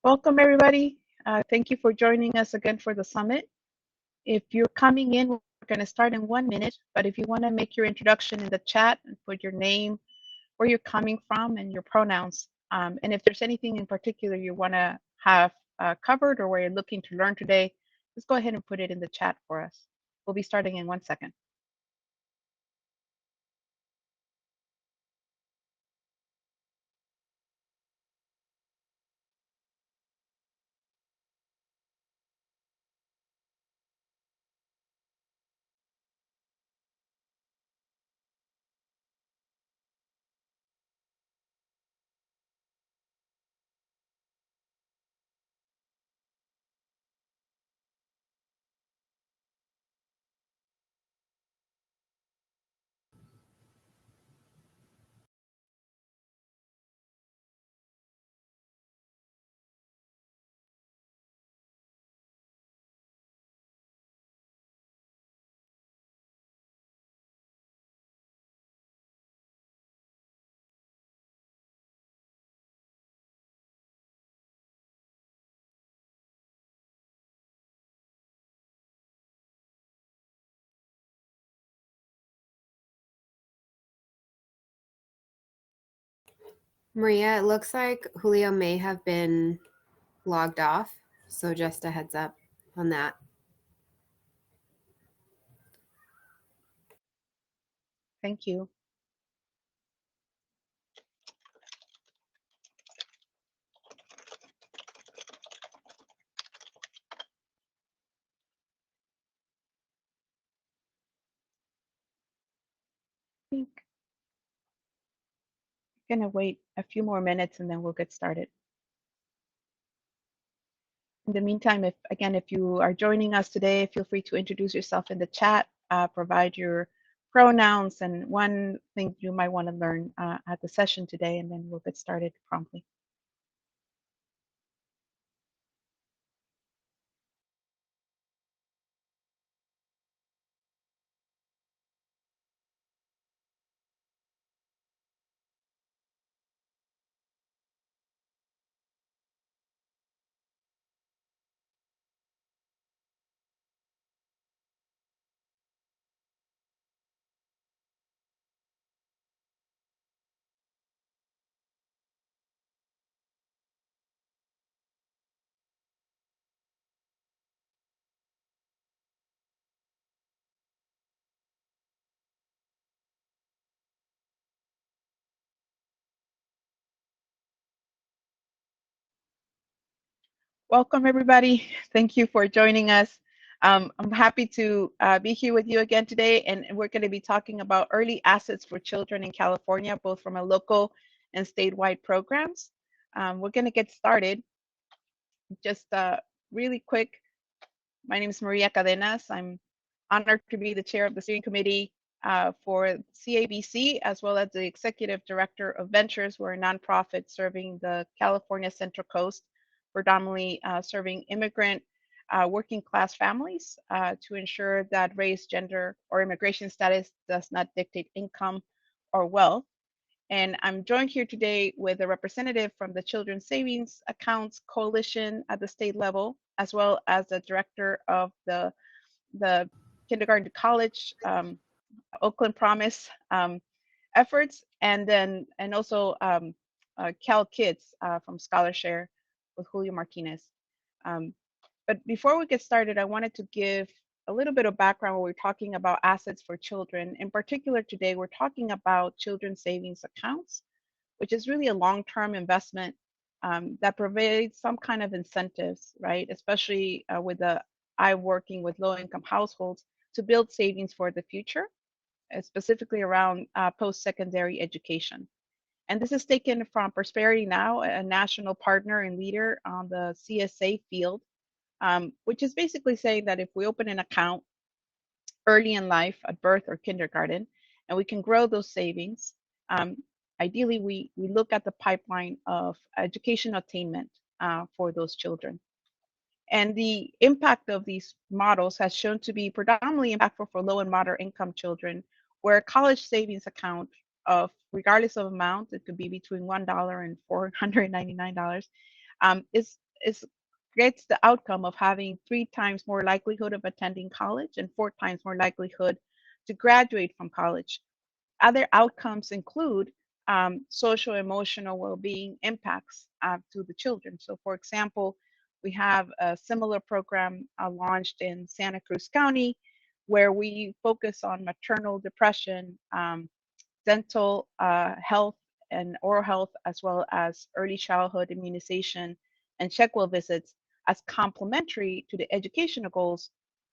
Welcome, everybody. Thank you for joining us again for the summit. If you're coming in, we're going to start in 1 minute, but if you want to make your introduction in the chat and put your name, where you're coming from, and your pronouns, and if there's anything in particular you want to have covered or where you're looking to learn today, just go ahead and put it in the chat for us. We'll be starting in 1 second. Maria, it looks like Julio may have been logged off, so just a heads up on that. Thank you. I think I'm going to wait a few more minutes and then we'll get started. In the meantime, if you are joining us today, feel free to introduce yourself in the chat, provide your pronouns and one thing you might want to learn at the session today, and then we'll get started promptly. Welcome, everybody. Thank you for joining us. I'm happy to be here with you again today, and we're going to be talking about early assets for children in California, both from a local and statewide programs. We're going to get started. Just really quick, my name is Maria Cadenas. I'm honored to be the chair of the steering committee for CABC, as well as the executive director of Ventures. We're a nonprofit serving the California Central Coast, predominantly serving immigrant working class families to ensure that race, gender, or immigration status does not dictate income or wealth. And I'm joined here today with a representative from the Children's Savings Accounts Coalition at the state level, as well as the director of the kindergarten to college Oakland Promise efforts, and also Cal Kids from ScholarShare with Julio Martinez. But before we get started, I wanted to give a little bit of background when we're talking about assets for children. In particular, today we're talking about children's savings accounts, which is really a long-term investment that provides some kind of incentives, right? Especially with I'm working with low-income households to build savings for the future, specifically around post-secondary education. And this is taken from Prosperity Now, a national partner and leader on the CSA field, which is basically saying that if we open an account early in life at birth or kindergarten, and we can grow those savings, ideally we look at the pipeline of education attainment for those children. And the impact of these models has shown to be predominantly impactful for low and moderate income children, where a college savings account of, regardless of amount, it could be between $1 and $499, is gets the outcome of having 3 times more likelihood of attending college and 4 times more likelihood to graduate from college. Other outcomes include social emotional well-being impacts to the children. So, for example, we have a similar program launched in Santa Cruz County where we focus on maternal depression, dental health and oral health, as well as early childhood immunization and check well visits as complementary to the educational goals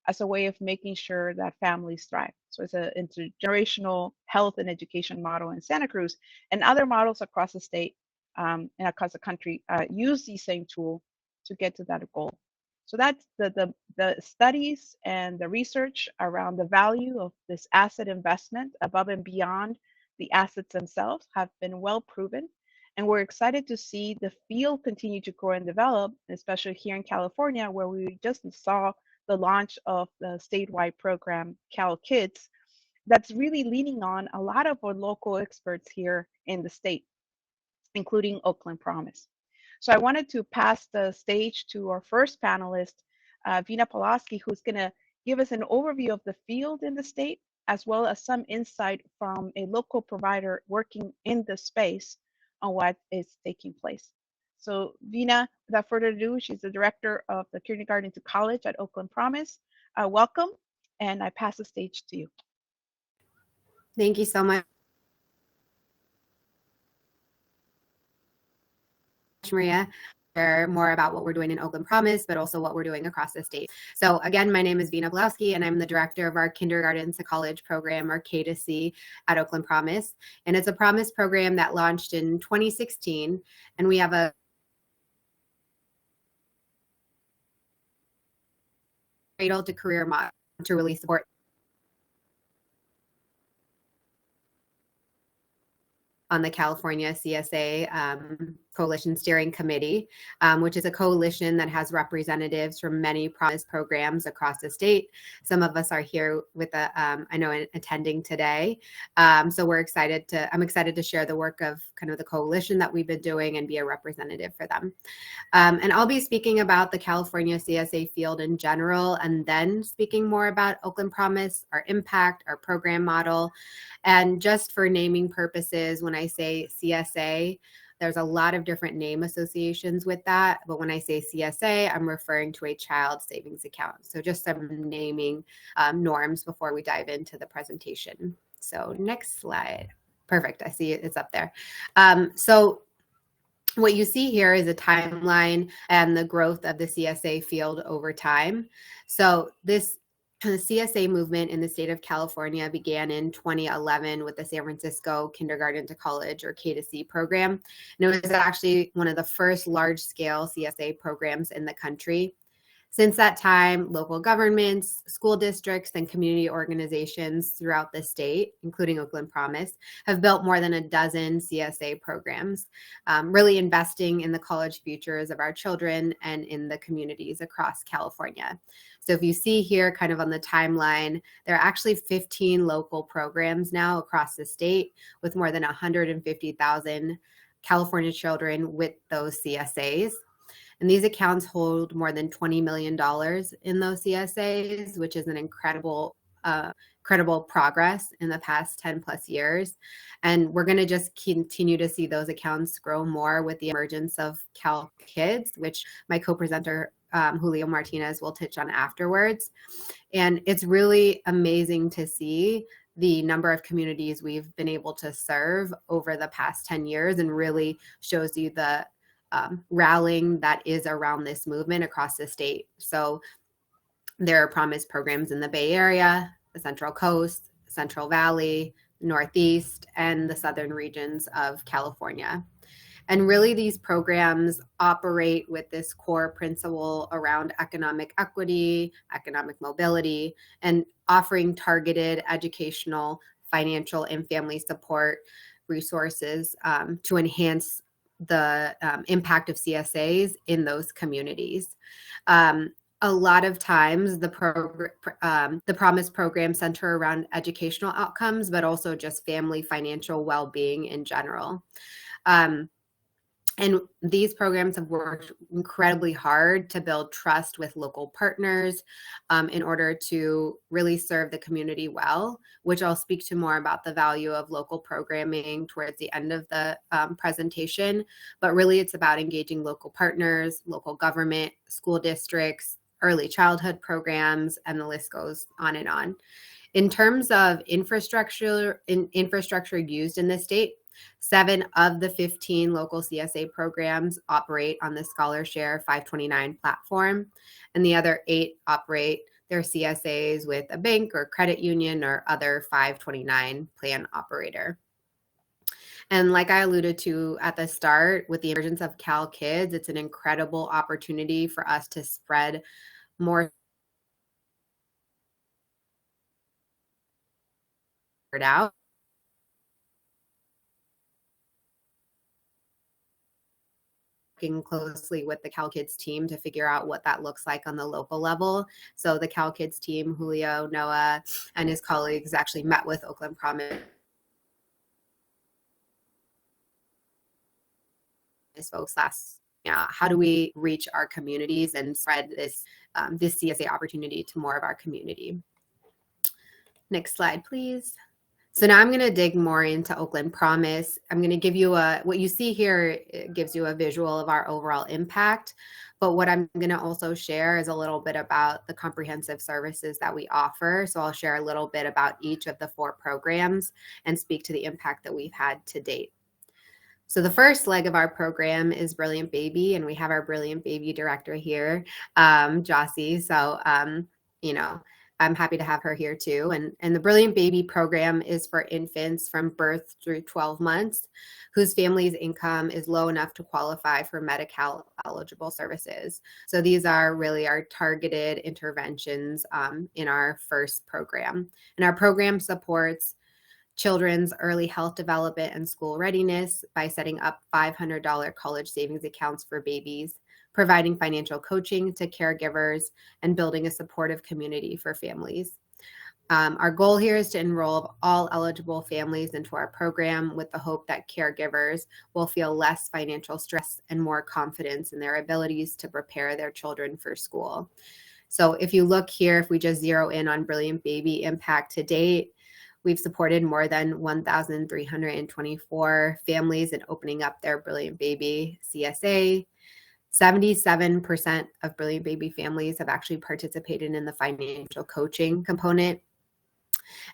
as a way of making sure that families thrive. So it's an intergenerational health and education model in Santa Cruz, and other models across the state and across the country use the same tool to get to that goal. So that's the studies and the research around the value of this asset investment above and beyond the assets themselves have been well proven. And we're excited to see the field continue to grow and develop, especially here in California, where we just saw the launch of the statewide program, Cal Kids, that's really leaning on a lot of our local experts here in the state, including Oakland Promise. So I wanted to pass the stage to our first panelist, Vina Pulaski, who's going to give us an overview of the field in the state, as well as some insight from a local provider working in the space on what is taking place. So Vina, without further ado, she's the director of the Kindergarten to College at Oakland Promise. Welcome, and I pass the stage to you. Thank you so much, Maria. Share more about what we're doing in Oakland Promise, but also what we're doing across the state. So again, my name is Vina Pulaski, and I'm the director of our Kindergarten to College program, or K2C, at Oakland Promise. And it's a Promise program that launched in 2016, and we have a cradle to career model to really support on the California CSA Coalition Steering Committee, which is a coalition that has representatives from many Promise programs across the state. Some of us are here with I know attending today. So I'm excited to share the work of kind of the coalition that we've been doing and be a representative for them. And I'll be speaking about the California CSA field in general, and then speaking more about Oakland Promise, our impact, our program model. And just for naming purposes, when I say CSA, there's a lot of different name associations with that. But when I say CSA, I'm referring to a child savings account. So just some naming norms before we dive into the presentation. So next slide. Perfect. I see it's up there. So what you see here is a timeline and the growth of the CSA field over time. So this CSA movement in the state of California began in 2011 with the San Francisco Kindergarten to College, or K2C program. And it was actually one of the first large-scale CSA programs in the country. Since that time, local governments, school districts, and community organizations throughout the state, including Oakland Promise, have built more than a dozen CSA programs, really investing in the college futures of our children and in the communities across California. So if you see here kind of on the timeline, there are actually 15 local programs now across the state with more than 150,000 California children with those CSAs. And these accounts hold more than $20 million in those CSAs, which is an incredible progress in the past 10 plus years. And we're going to just continue to see those accounts grow more with the emergence of Cal Kids, which my co-presenter Julio Martinez will touch on afterwards. And it's really amazing to see the number of communities we've been able to serve over the past 10 years, and really shows you the rallying that is around this movement across the state. So there are Promise programs in the Bay Area, the Central Coast, Central Valley, Northeast, and the southern regions of California. And really, these programs operate with this core principle around economic equity, economic mobility, and offering targeted educational, financial, and family support resources to enhance the impact of CSAs in those communities. A lot of times the Promise program center around educational outcomes, but also just family financial well-being in general. And these programs have worked incredibly hard to build trust with local partners in order to really serve the community well, which I'll speak to more about the value of local programming towards the end of the presentation. But really, it's about engaging local partners, local government, school districts, early childhood programs, and the list goes on and on. In terms of infrastructure used in the state, 7 of the 15 local CSA programs operate on the ScholarShare 529 platform, and the other 8 operate their CSAs with a bank or credit union or other 529 plan operator. And like I alluded to at the start, with the emergence of Cal Kids, it's an incredible opportunity for us to spread more out. Working closely with the Cal Kids team to figure out what that looks like on the local level. So the Cal Kids team, Julio, Noah, and his colleagues actually met with Oakland Promise folks last. How do we reach our communities and spread this CSA opportunity to more of our community? Next slide, please. So now I'm going to dig more into Oakland Promise. I'm going to give you what you see here, it gives you a visual of our overall impact. But what I'm going to also share is a little bit about the comprehensive services that we offer. So I'll share a little bit about each of the 4 programs and speak to the impact that we've had to date. So the first leg of our program is Brilliant Baby, and we have our Brilliant Baby director here, Jossie. So, I'm happy to have her here too. And the Brilliant Baby program is for infants from birth through 12 months whose family's income is low enough to qualify for Medi-Cal eligible services. So these are really our targeted interventions in our first program. And our program supports children's early health development and school readiness by setting up $500 college savings accounts for babies, providing financial coaching to caregivers, and building a supportive community for families. Our goal here is to enroll all eligible families into our program with the hope that caregivers will feel less financial stress and more confidence in their abilities to prepare their children for school. So if you look here, if we just zero in on Brilliant Baby impact to date, we've supported more than 1,324 families in opening up their Brilliant Baby CSA. 77% of Brilliant Baby families have actually participated in the financial coaching component.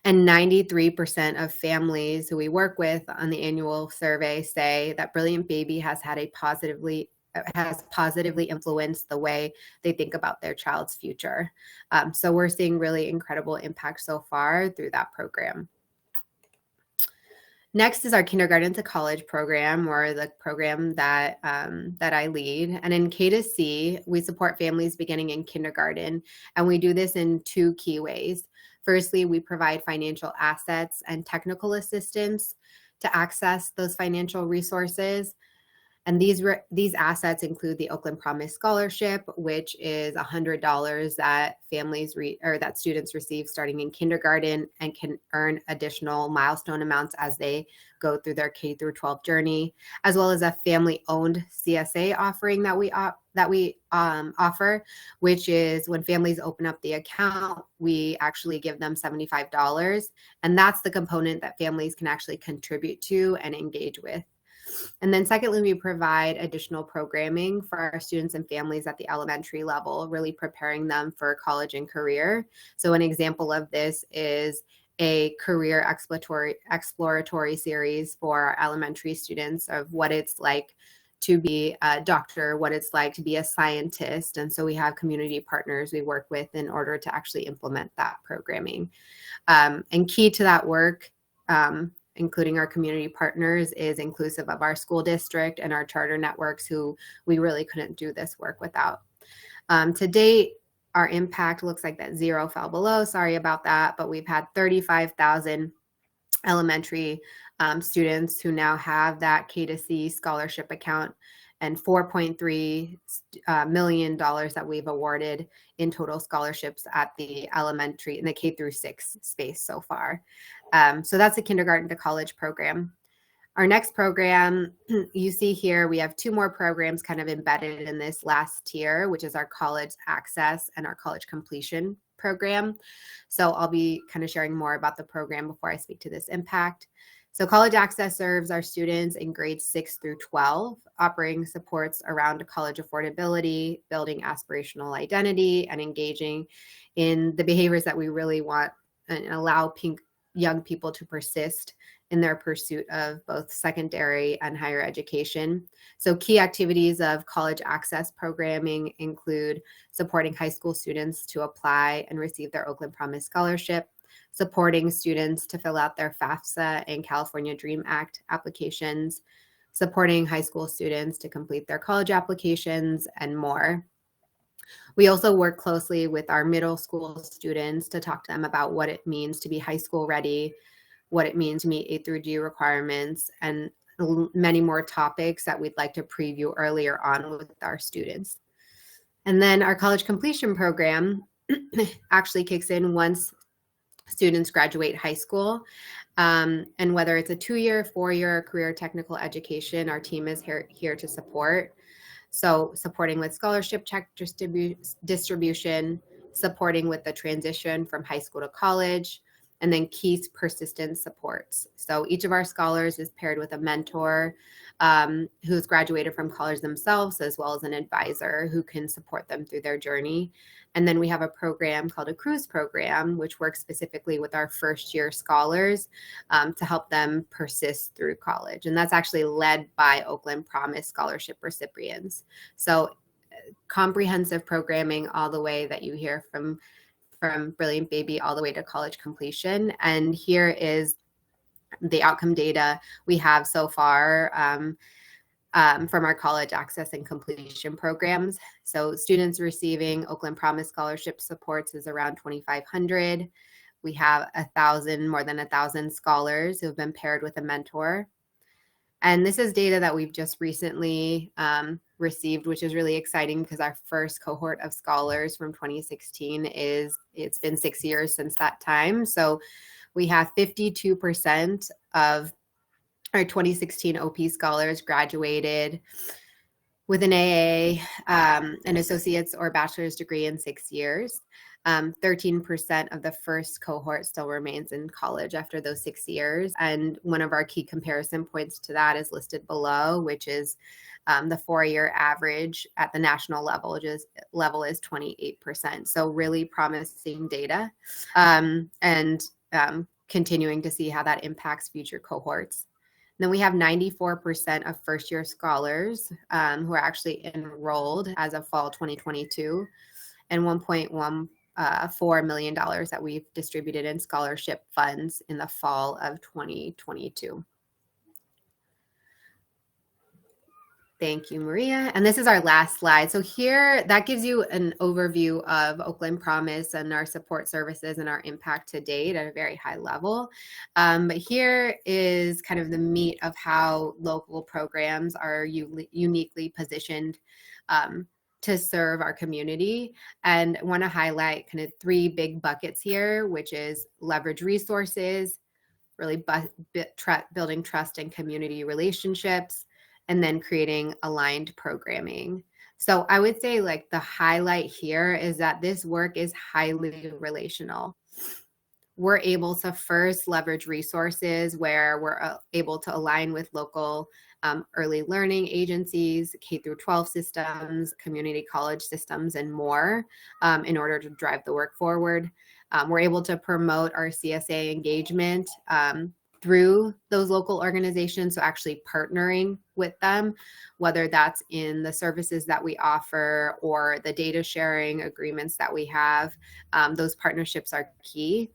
And 93% of families who we work with on the annual survey say that Brilliant Baby has positively influenced the way they think about their child's future. So we're seeing really incredible impact so far through that program. Next is our kindergarten to college program, or the program that I lead. And in K2C, we support families beginning in kindergarten, and we do this in 2 key ways. Firstly, we provide financial assets and technical assistance to access those financial resources. And these assets include the Oakland Promise Scholarship, which is $100 that that students receive starting in kindergarten and can earn additional milestone amounts as they go through their K through 12 journey, as well as a family-owned CSA offering that we offer, which is when families open up the account, we actually give them $75, and that's the component that families can actually contribute to and engage with. And then secondly, we provide additional programming for our students and families at the elementary level, really preparing them for college and career. So an example of this is a career exploratory series for our elementary students of what it's like to be a doctor, what it's like to be a scientist. And so we have community partners we work with in order to actually implement that programming. And key to that work, including our community partners, is inclusive of our school district and our charter networks, who we really couldn't do this work without. To date, our impact looks like that 0 fell below. Sorry about that, but we've had 35,000 elementary students who now have that K2C scholarship account, and $4.3 million that we've awarded in total scholarships at the elementary in the K through 6 space so far. So that's a kindergarten to college program. Our next program, you see here, we have 2 more programs kind of embedded in this last tier, which is our college access and our college completion program. So I'll be kind of sharing more about the program before I speak to this impact. So college access serves our students in grades 6 through 12, offering supports around college affordability, building aspirational identity, and engaging in the behaviors that we really want and allow young people to persist in their pursuit of both secondary and higher education. So key activities of college access programming include supporting high school students to apply and receive their Oakland Promise Scholarship, supporting students to fill out their FAFSA and California Dream Act applications, supporting high school students to complete their college applications, and more. We also work closely with our middle school students to talk to them about what it means to be high school ready, what it means to meet A through G requirements, and many more topics that we'd like to preview earlier on with our students. And then our college completion program actually kicks in once students graduate high school. And whether it's a 2-year, 4-year career technical education, our team is here to support. So supporting with scholarship check distribution, supporting with the transition from high school to college, and then key persistence supports. So each of our scholars is paired with a mentor who's graduated from college themselves, as well as an advisor who can support them through their journey. And then we have a program called a Cruise program, which works specifically with our first-year scholars to help them persist through college. And that's actually led by Oakland Promise Scholarship recipients. So comprehensive programming all the way that you hear from Brilliant Baby all the way to college completion. And here is the outcome data we have so far from our college access and completion programs. So students receiving Oakland Promise Scholarship supports is around 2,500. We have more than 1,000 scholars who have been paired with a mentor. And this is data that we've just recently received, which is really exciting because our first cohort of scholars from 2016 it's been 6 years since that time. So we have 52% of our 2016 OP scholars graduated with an AA, an associate's or bachelor's degree in 6 years. 13% of the first cohort still remains in college after those 6 years. And one of our key comparison points to that is listed below, which is the 4-year average at the national level, level is 28%. So really promising data and continuing to see how that impacts future cohorts. And then we have 94% of first-year scholars who are actually enrolled as of fall 2022, and $1.14 million that we've distributed in scholarship funds in the fall of 2022. Thank you, Maria. And this is our last slide. So here, that gives you an overview of Oakland Promise and our support services and our impact to date at a very high level. But here is kind of the meat of how local programs are uniquely positioned to serve our community. And I want to highlight kind of 3 big buckets here, which is leverage resources, really building trust and community relationships, and then creating aligned programming. So I would say like the highlight here is that this work is highly relational. We're able to first leverage resources where we're able to align with local early learning agencies, K through 12 systems, community college systems, and more in order to drive the work forward. We're able to promote our CSA engagement through those local organizations, so actually partnering with them, whether that's in the services that we offer or the data sharing agreements that we have. Those partnerships are key.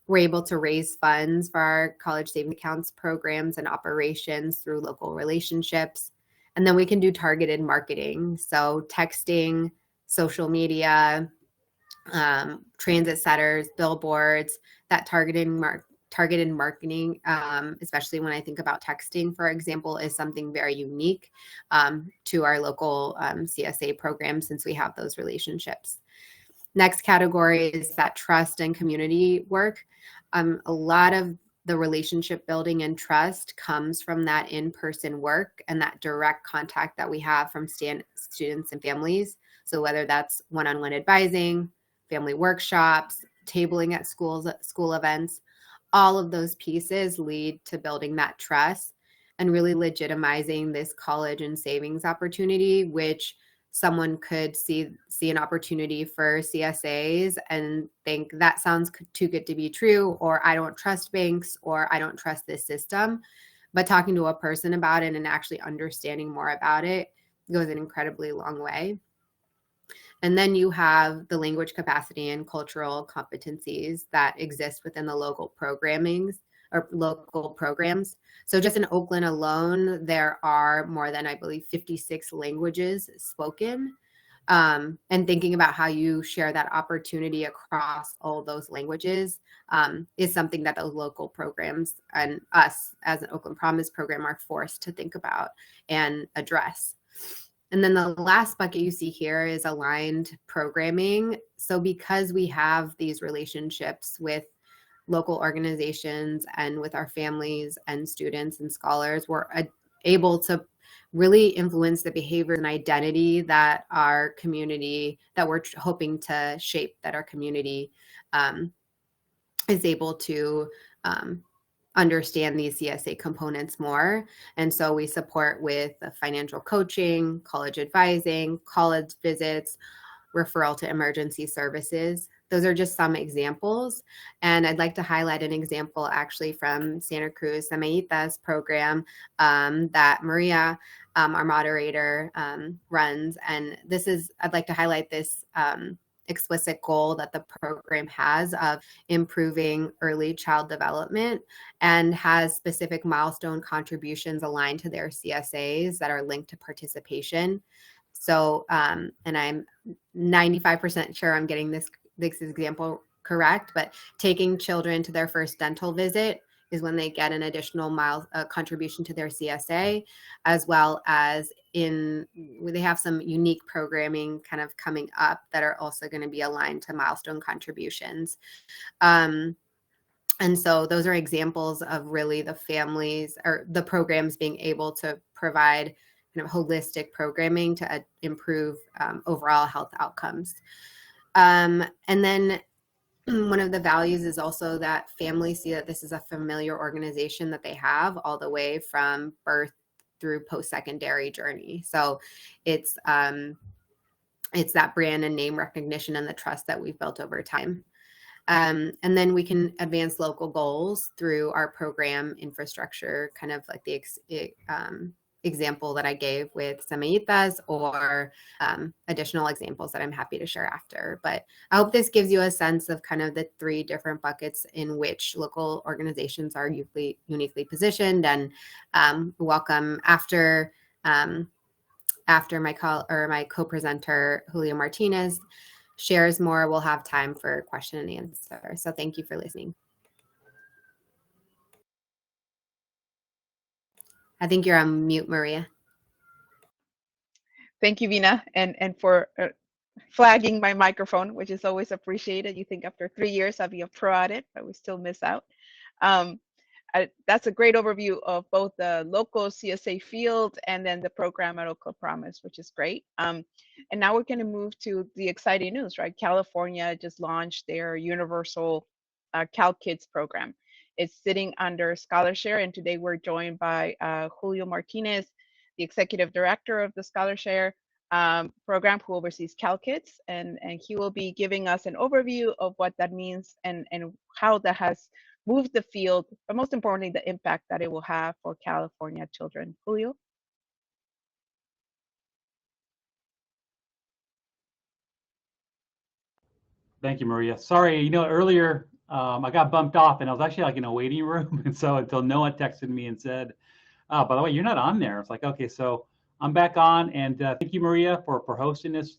We're able to raise funds for our college savings accounts programs and operations through local relationships. And then we can do targeted marketing. So texting, social media, transit centers, billboards, that targeted marketing, especially when I think about texting, for example, is something very unique to our local CSA program since we have those relationships. Next category is that trust and community work. A lot of the relationship building and trust comes from that in-person work and that direct contact that we have from students and families. So whether that's one-on-one advising, family workshops, tabling at school events, all of those pieces lead to building that trust and really legitimizing this college and savings opportunity, which someone could see an opportunity for CSAs and think that sounds too good to be true, or I don't trust banks, or I don't trust this system. But talking to a person about it and actually understanding more about it goes an incredibly long way. And then you have the language capacity and cultural competencies that exist within the local programmings or local programs. So just in Oakland alone, there are more than, I believe, 56 languages spoken. And thinking about how you share that opportunity across all those languages is something that the local programs and us as an Oakland Promise program are forced to think about and address. And then the last bucket you see here is aligned programming. So because we have these relationships with local organizations and with our families and students and scholars, we're able to really influence the behavior and identity that our community, that we're hoping to shape, that our community is able to understand these CSA components more. And so we support with financial coaching, college advising, college visits, referral to emergency services. Those are just some examples. And I'd like to highlight an example actually from Santa Cruz Semillitas program that Maria, our moderator, runs. And this is, I'd like to highlight this explicit goal that the program has of improving early child development and has specific milestone contributions aligned to their CSAs that are linked to participation. So, and I'm 95% sure I'm getting this example correct, but taking children to their first dental visit is when they get an additional contribution to their CSA, as well as they have some unique programming kind of coming up that are also going to be aligned to milestone contributions. And so those are examples of really the families or the programs being able to provide kind of holistic programming to improve overall health outcomes. And then one of the values is also that families see that this is a familiar organization that they have all the way from birth through post-secondary journey. So it's that brand and name recognition and the trust that we've built over time. And then we can advance local goals through our program infrastructure, kind of like the example that I gave with Semillitas, or additional examples that I'm happy to share after. But I hope this gives you a sense of kind of the three different buckets in which local organizations are uniquely positioned. And welcome after my co-presenter Julio Martinez shares more, we'll have time for question and answer. So thank you for listening. I think you're on mute, Maria. Thank you, Vina, and for flagging my microphone, which is always appreciated. You think after 3 years I'll be a pro at it, but we still miss out. That's a great overview of both the local CSA field and then the program at Oakland Promise, which is great. And now we're going to move to the exciting news, right? California just launched their universal CalKids program. It's sitting under ScholarShare, and today we're joined by Julio Martinez, the executive director of the ScholarShare program, who oversees CalKids, and he will be giving us an overview of what that means and how that has moved the field, but most importantly, the impact that it will have for California children. Julio? Thank you, Maria. Sorry, earlier I got bumped off and I was actually like in a waiting room. And so until Noah texted me and said, oh, by the way, you're not on there. It's like, okay, so I'm back on. And thank you, Maria, for hosting this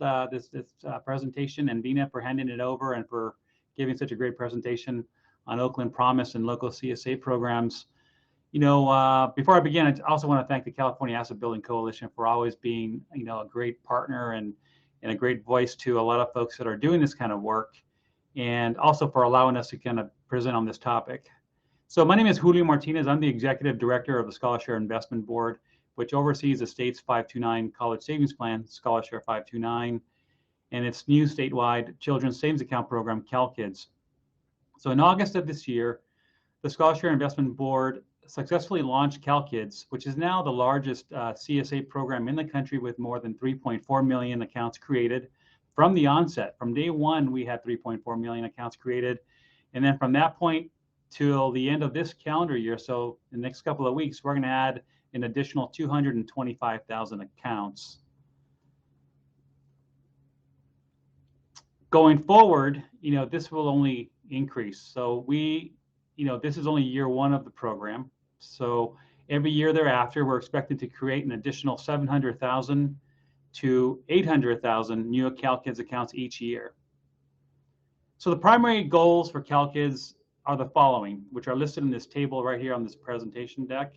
presentation, and Vina for handing it over and for giving such a great presentation on Oakland Promise and local CSA programs. Before I begin, I also want to thank the California Asset Building Coalition for always being, a great partner and a great voice to a lot of folks that are doing this kind of work, and also for allowing us to kind of present on this topic. So my name is Julio Martinez. I'm the Executive Director of the Scholarshare Investment Board, which oversees the state's 529 College Savings Plan, Scholarshare 529, and its new statewide Children's Savings Account program, CalKids. So in August of this year, the Scholarshare Investment Board successfully launched CalKids, which is now the largest CSA program in the country with more than 3.4 million accounts created from the onset. From day one, we had 3.4 million accounts created. And then from that point till the end of this calendar year, so the next couple of weeks, we're going to add an additional 225,000 accounts. Going forward, this will only increase. So this is only year one of the program. So every year thereafter, we're expected to create an additional 700,000 to 800,000 new CalKids accounts each year. So the primary goals for CalKids are the following, which are listed in this table right here on this presentation deck.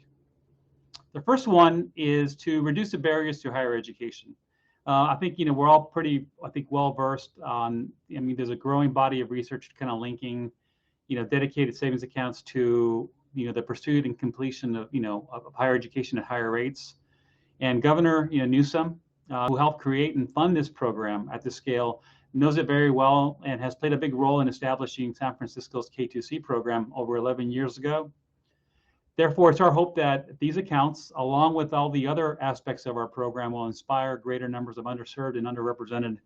The first one is to reduce the barriers to higher education. I think we're all pretty, well versed on. There's a growing body of research kind of linking, dedicated savings accounts to, the pursuit and completion of, of higher education at higher rates. And Governor, Newsom, who helped create and fund this program at this scale, knows it very well and has played a big role in establishing San Francisco's K2C program over 11 years ago. Therefore, it's our hope that these accounts, along with all the other aspects of our program, will inspire greater numbers of underserved and underrepresented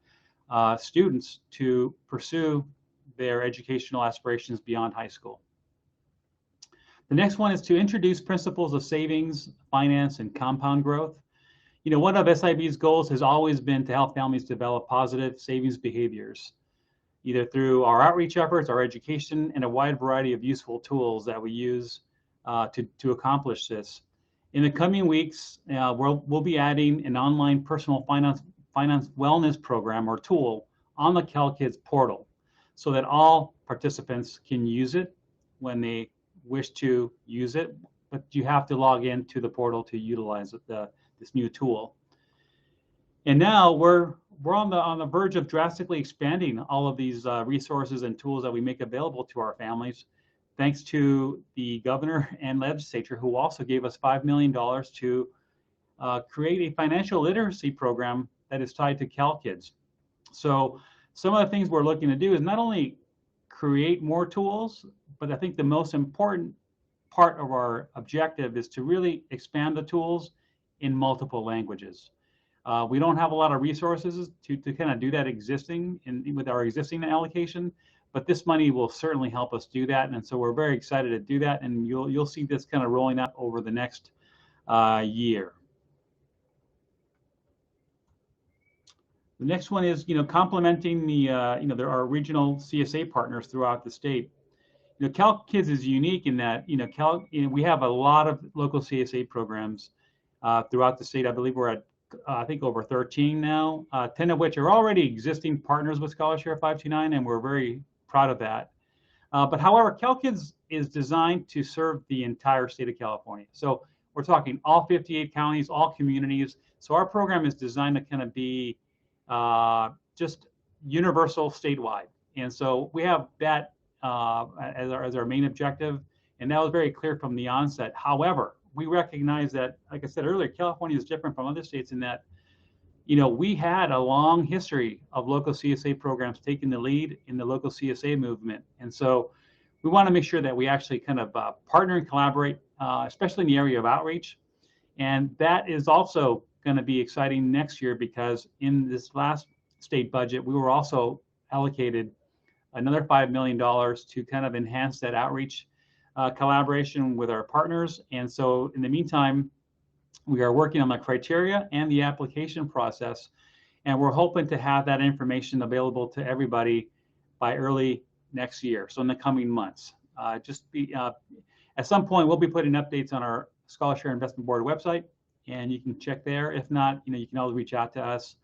students to pursue their educational aspirations beyond high school. The next one is to introduce principles of savings, finance, and compound growth. One of SIB's goals has always been to help families develop positive savings behaviors, either through our outreach efforts, our education, and a wide variety of useful tools that we use to accomplish this. In the coming weeks, we'll be adding an online personal finance wellness program or tool on the CalKids portal so that all participants can use it when they wish to use it, but you have to log into the portal to utilize this new tool. And now we're on the verge of drastically expanding all of these resources and tools that we make available to our families, thanks to the governor and legislature, who also gave us $5 million to create a financial literacy program that is tied to CalKids. So some of the things we're looking to do is not only create more tools, but I think the most important part of our objective is to really expand the tools in multiple languages. We don't have a lot of resources to kind of do that with our existing allocation, but this money will certainly help us do that. And so we're very excited to do that. And you'll see this kind of rolling out over the next year. The next one is, complementing there are regional CSA partners throughout the state. CalKids is unique in that, we have a lot of local CSA programs throughout the state. I believe we're at, I think, over 13 now, 10 of which are already existing partners with Scholarshare 529, and we're very proud of that. But however, CalKids is designed to serve the entire state of California. So we're talking all 58 counties, all communities. So our program is designed to kind of be just universal statewide. And so we have that as our main objective. And that was very clear from the onset. However, we recognize that, like I said earlier, California is different from other states in that, we had a long history of local CSA programs taking the lead in the local CSA movement. And so we want to make sure that we actually kind of partner and collaborate, especially in the area of outreach. And that is also going to be exciting next year, because in this last state budget, we were also allocated another $5 million to kind of enhance that outreach collaboration with our partners. And so in the meantime, we are working on the criteria and the application process, and we're hoping to have that information available to everybody by early next year. So in the coming months, at some point, we'll be putting updates on our Scholarshare Investment Board website, and you can check there. If not, you can always reach out to us,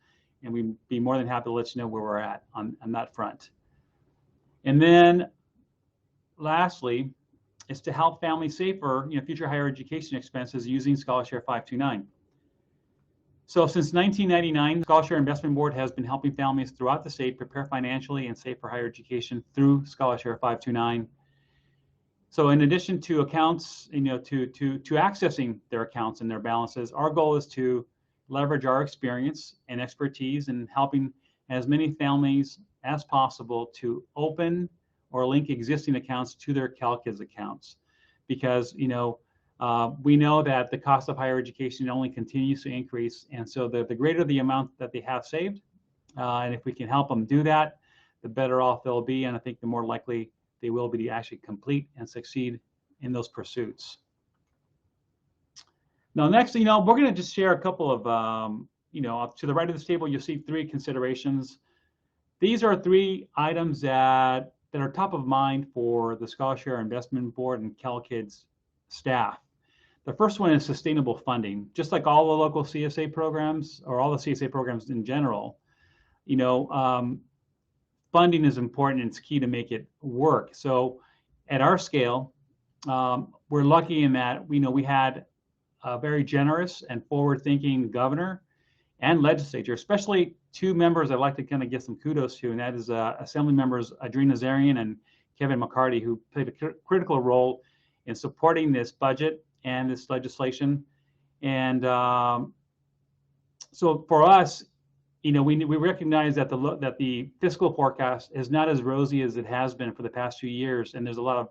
and we'd be more than happy to let you know where we're at on that front. And then lastly, is to help families save for future higher education expenses using Scholarshare 529. So since 1999, the Scholarshare Investment Board has been helping families throughout the state prepare financially and save for higher education through Scholarshare 529. So in addition to accounts, to accessing their accounts and their balances, our goal is to leverage our experience and expertise in helping as many families as possible to open or link existing accounts to their CalKids accounts, because we know that the cost of higher education only continues to increase, and so the greater the amount that they have saved, and if we can help them do that, the better off they'll be, and I think the more likely they will be to actually complete and succeed in those pursuits. Now, next, we're going to just share a couple of, to the right of this table, you'll see 3 considerations. These are 3 items that are top of mind for the ScholarShare Investment Board and CalKids staff. The first one is sustainable funding. Just like all the local CSA programs, or all the CSA programs in general, funding is important and it's key to make it work. So at our scale, we're lucky in that we had a very generous and forward-thinking governor and legislature, especially 2 members I'd like to kind of give some kudos to, and that is Assembly members Adrena Zarian and Kevin McCarty, who played a critical role in supporting this budget and this legislation. And so for us, we recognize that the fiscal forecast is not as rosy as it has been for the past few years, and there's a lot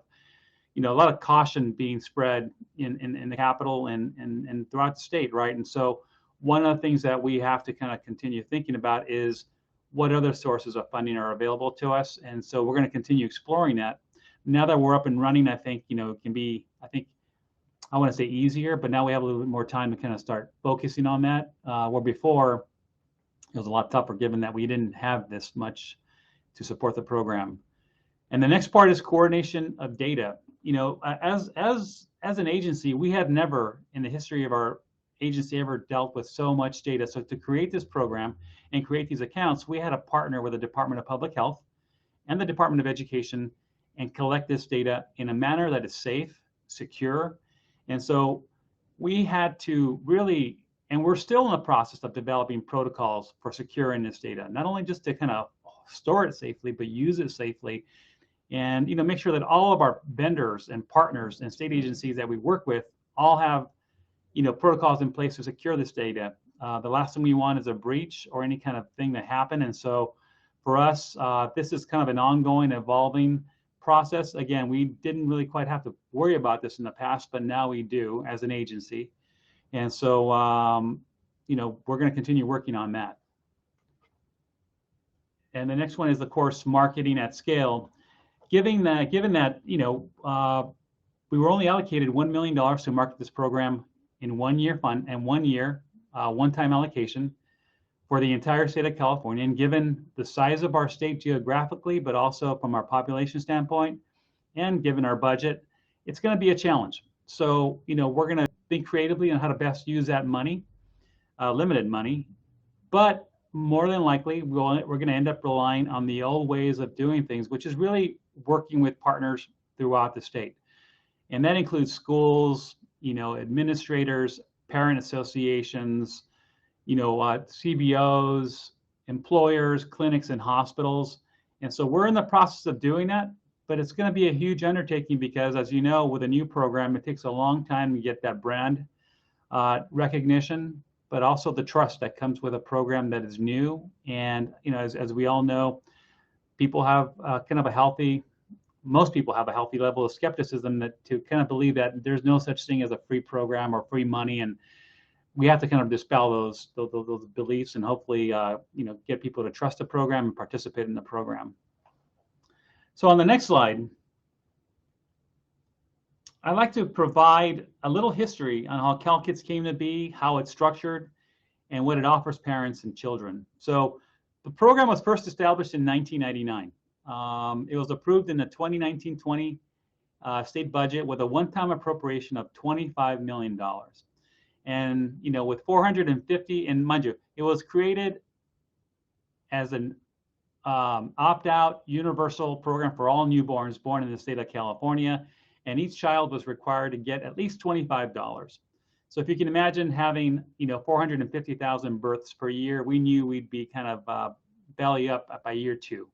of caution being spread in the Capitol and throughout the state, right? And so one of the things that we have to kind of continue thinking about is what other sources of funding are available to us, and so we're going to continue exploring that. Now that we're up and running, I think it can be, I want to say easier, but now we have a little bit more time to kind of start focusing on that. Where before it was a lot tougher, given that we didn't have this much to support the program. And the next part is coordination of data. As an agency, we have never in the history of our agency ever dealt with so much data. So to create this program and create these accounts, we had to partner with the Department of Public Health and the Department of Education and collect this data in a manner that is safe, secure. And so we had to really, and we're still in the process of developing protocols for securing this data, not only just to kind of store it safely, but use it safely, and make sure that all of our vendors and partners and state agencies that we work with all have protocols in place to secure this data. The last thing we want is a breach or any kind of thing to happen. And so for us, this is kind of an ongoing, evolving process. Again, we didn't really quite have to worry about this in the past, but now we do as an agency. And so, we're going to continue working on that. And the next one is, of course, marketing at scale. Given that, we were only allocated $1 million to market this program in 1 year fund and 1 year one-time allocation for the entire state of California, and given the size of our state geographically, but also from our population standpoint, and given our budget, it's going to be a challenge. So, we're going to think creatively on how to best use that money, limited money, but more than likely, we're going to end up relying on the old ways of doing things, which is really working with partners throughout the state. And that includes schools, administrators, parent associations, CBOs, employers, clinics, and hospitals. And so we're in the process of doing that, but it's going to be a huge undertaking because, as you know, with a new program, it takes a long time to get that brand recognition, but also the trust that comes with a program that is new. And, as we all know, people have most people have a healthy level of skepticism to kind of believe that there's no such thing as a free program or free money. And we have to kind of dispel those beliefs and hopefully, get people to trust the program and participate in the program. So on the next slide, I'd like to provide a little history on how CalKids came to be, how it's structured, and what it offers parents and children. So the program was first established in 1999. It was approved in the 2019-20 state budget with a one-time appropriation of $25 million. And, with 450, and mind you, it was created as an opt-out universal program for all newborns born in the state of California. And each child was required to get at least $25. So if you can imagine having, 450,000 births per year, we knew we'd be kind of belly up by year 2.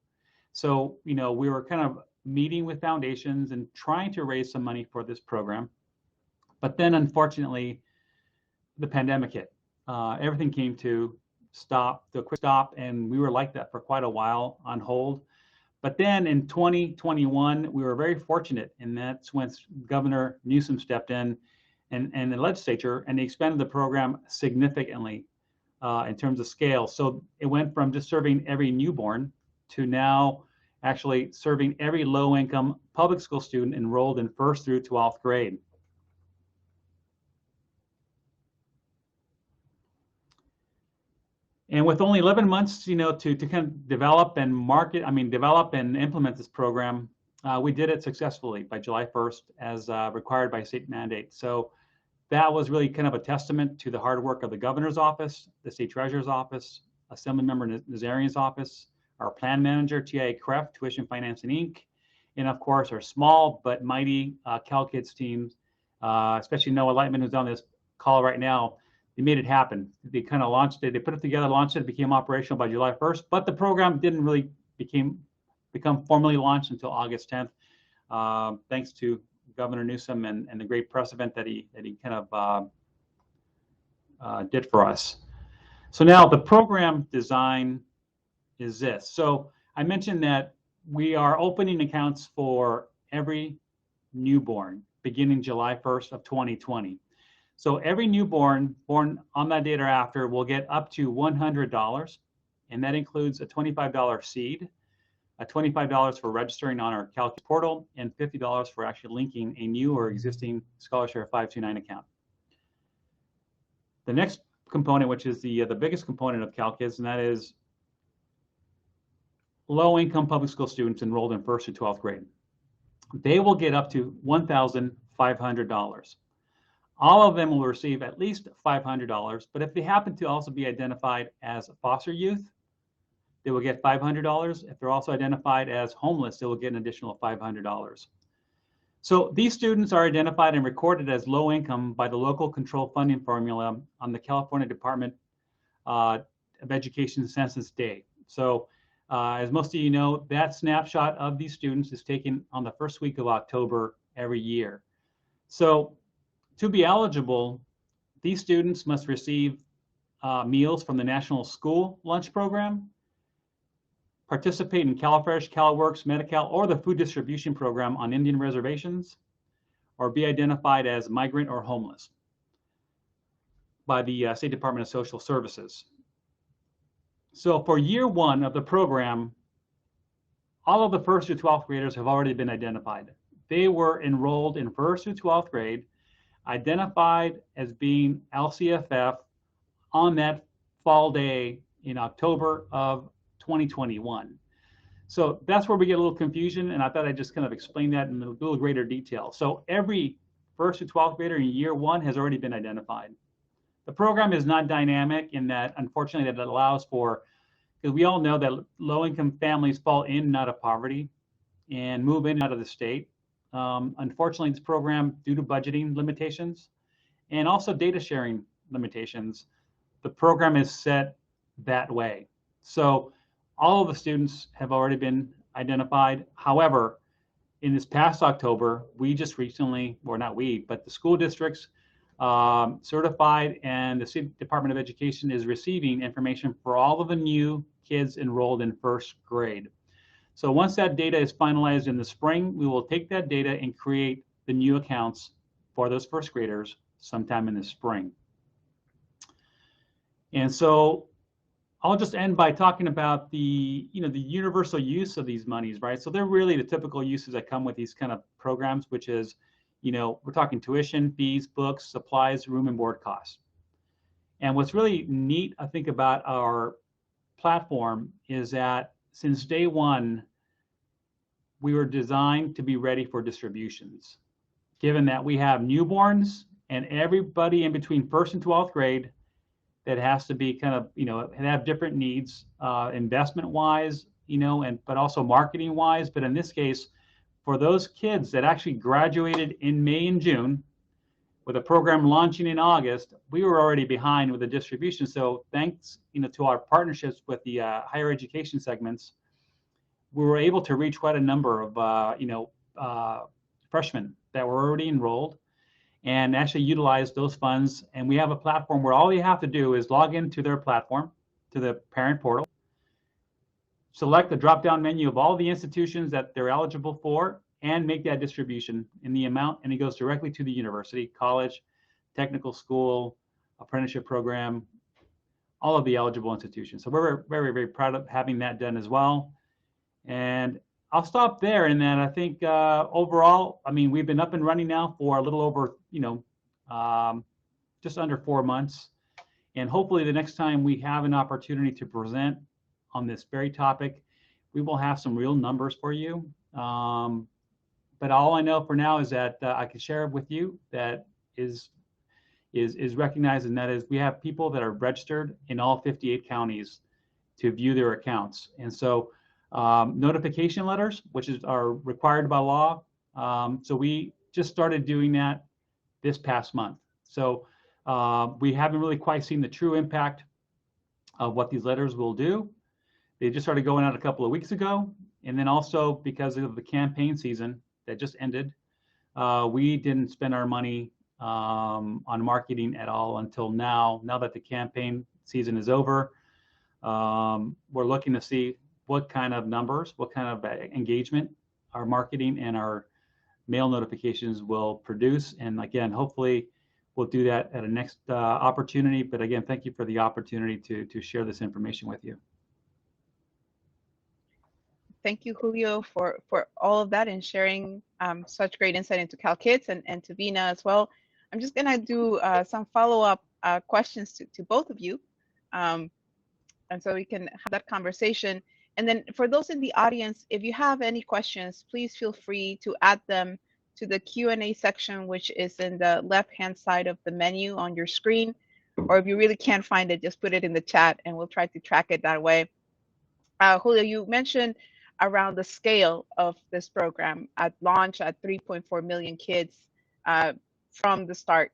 So, we were kind of meeting with foundations and trying to raise some money for this program. But then, unfortunately, the pandemic hit. Everything came to a quick stop, and we were like that for quite a while on hold. But then in 2021, we were very fortunate, and that's when Governor Newsom stepped in and the legislature, and they expanded the program significantly in terms of scale. So it went from just serving every newborn to now actually serving every low-income public school student enrolled in 1st through 12th grade. And with only 11 months, to kind of develop and implement this program, we did it successfully by July 1st as required by state mandate. So that was really kind of a testament to the hard work of the governor's office, the state treasurer's office, Assemblymember Nazarian's office, our plan manager, TIA CREF, Tuition Financing Inc., and of course our small but mighty CalKids teams, especially Noah Lightman, who's on this call right now. They made it happen. They kind of launched it. They put it together, launched it, became operational by July 1st, but the program didn't really become formally launched until August 10th, thanks to Governor Newsom and the great press event that he kind of did for us. So now the program design is this. So I mentioned that we are opening accounts for every newborn beginning July 1st of 2020. So every newborn born on that date or after will get up to $100, and that includes a $25 seed, a $25 for registering on our CalKids portal, and $50 for actually linking a new or existing Scholarshare 529 account. The next component, which is the biggest component of CalKids, and that is low-income public school students enrolled in 1st to 12th grade. They will get up to $1,500. All of them will receive at least $500, but if they happen to also be identified as foster youth, they will get $500. If they're also identified as homeless, they will get an additional $500. So these students are identified and recorded as low income by the local control funding formula on the California Department of Education Census Day. So as most of you know, that snapshot of these students is taken on the 1st week of October every year. So to be eligible, these students must receive meals from the National School Lunch Program, participate in CalFresh, CalWorks, Medi-Cal, or the Food Distribution Program on Indian reservations, or be identified as migrant or homeless by the State Department of Social Services. So for year 1 of the program, all of the 1st through 12th graders have already been identified. They were enrolled in 1st through 12th grade, identified as being LCFF on that fall day in October of 2021. So that's where we get a little confusion, and I thought I'd just kind of explain that in a little greater detail. So every 1st to 12th grader in year 1 has already been identified. The program is not dynamic in that, unfortunately, that it allows for, because we all know that low-income families fall in and out of poverty and move in and out of the state. Unfortunately, this program, due to budgeting limitations and also data sharing limitations, the program is set that way. So all of the students have already been identified. However, in this past October, we just recently, or not we, but the school districts certified, and the State Department of Education is receiving information for all of the new kids enrolled in 1st grade. So once that data is finalized in the spring, we will take that data and create the new accounts for those 1st graders sometime in the spring. And so I'll just end by talking about the universal use of these monies, right? So they're really the typical uses that come with these kind of programs, which is, we're talking tuition, fees, books, supplies, room and board costs. And what's really neat, I think, about our platform is that since day 1, we were designed to be ready for distributions, given that we have newborns and everybody in between 1st and 12th grade that has to be kind of, have different needs, investment-wise, but also marketing-wise. But in this case, for those kids that actually graduated in May and June, with a program launching in August, we were already behind with the distribution. So thanks, to our partnerships with the higher education segments, we were able to reach quite a number of freshmen that were already enrolled and actually utilize those funds. And we have a platform where all you have to do is log into their platform, to the parent portal, select the drop-down menu of all the institutions that they're eligible for, and make that distribution in the amount, and it goes directly to the university, college, technical school, apprenticeship program, all of the eligible institutions. So we're very, very proud of having that done as well. And I'll stop there. And then I think overall, I mean, we've been up and running now for a little over, just under 4 months. And hopefully the next time we have an opportunity to present on this very topic, we will have some real numbers for you. But all I know for now is that I can share with you that is recognized, and that is we have people that are registered in all 58 counties to view their accounts. And so notification letters, which are required by law. So we just started doing that this past month. So we haven't really quite seen the true impact of what these letters will do. They just started going out a couple of weeks ago. And then also because of the campaign season that just ended, we didn't spend our money on marketing at all until now. Now that the campaign season is over, we're looking to see what kind of numbers, what kind of engagement our marketing and our mail notifications will produce. And again, hopefully we'll do that at a next opportunity. But again, thank you for the opportunity to share this information with you. Thank you, Julio, for all of that and sharing such great insight into CalKids and to Vina as well. I'm just going to do some follow-up questions to both of you. And so we can have that conversation. And then for those in the audience, if you have any questions, please feel free to add them to the Q&A section, which is in the left-hand side of the menu on your screen. Or if you really can't find it, just put it in the chat and we'll try to track it that way. Julio, you mentioned around the scale of this program at launch at 3.4 million kids from the start.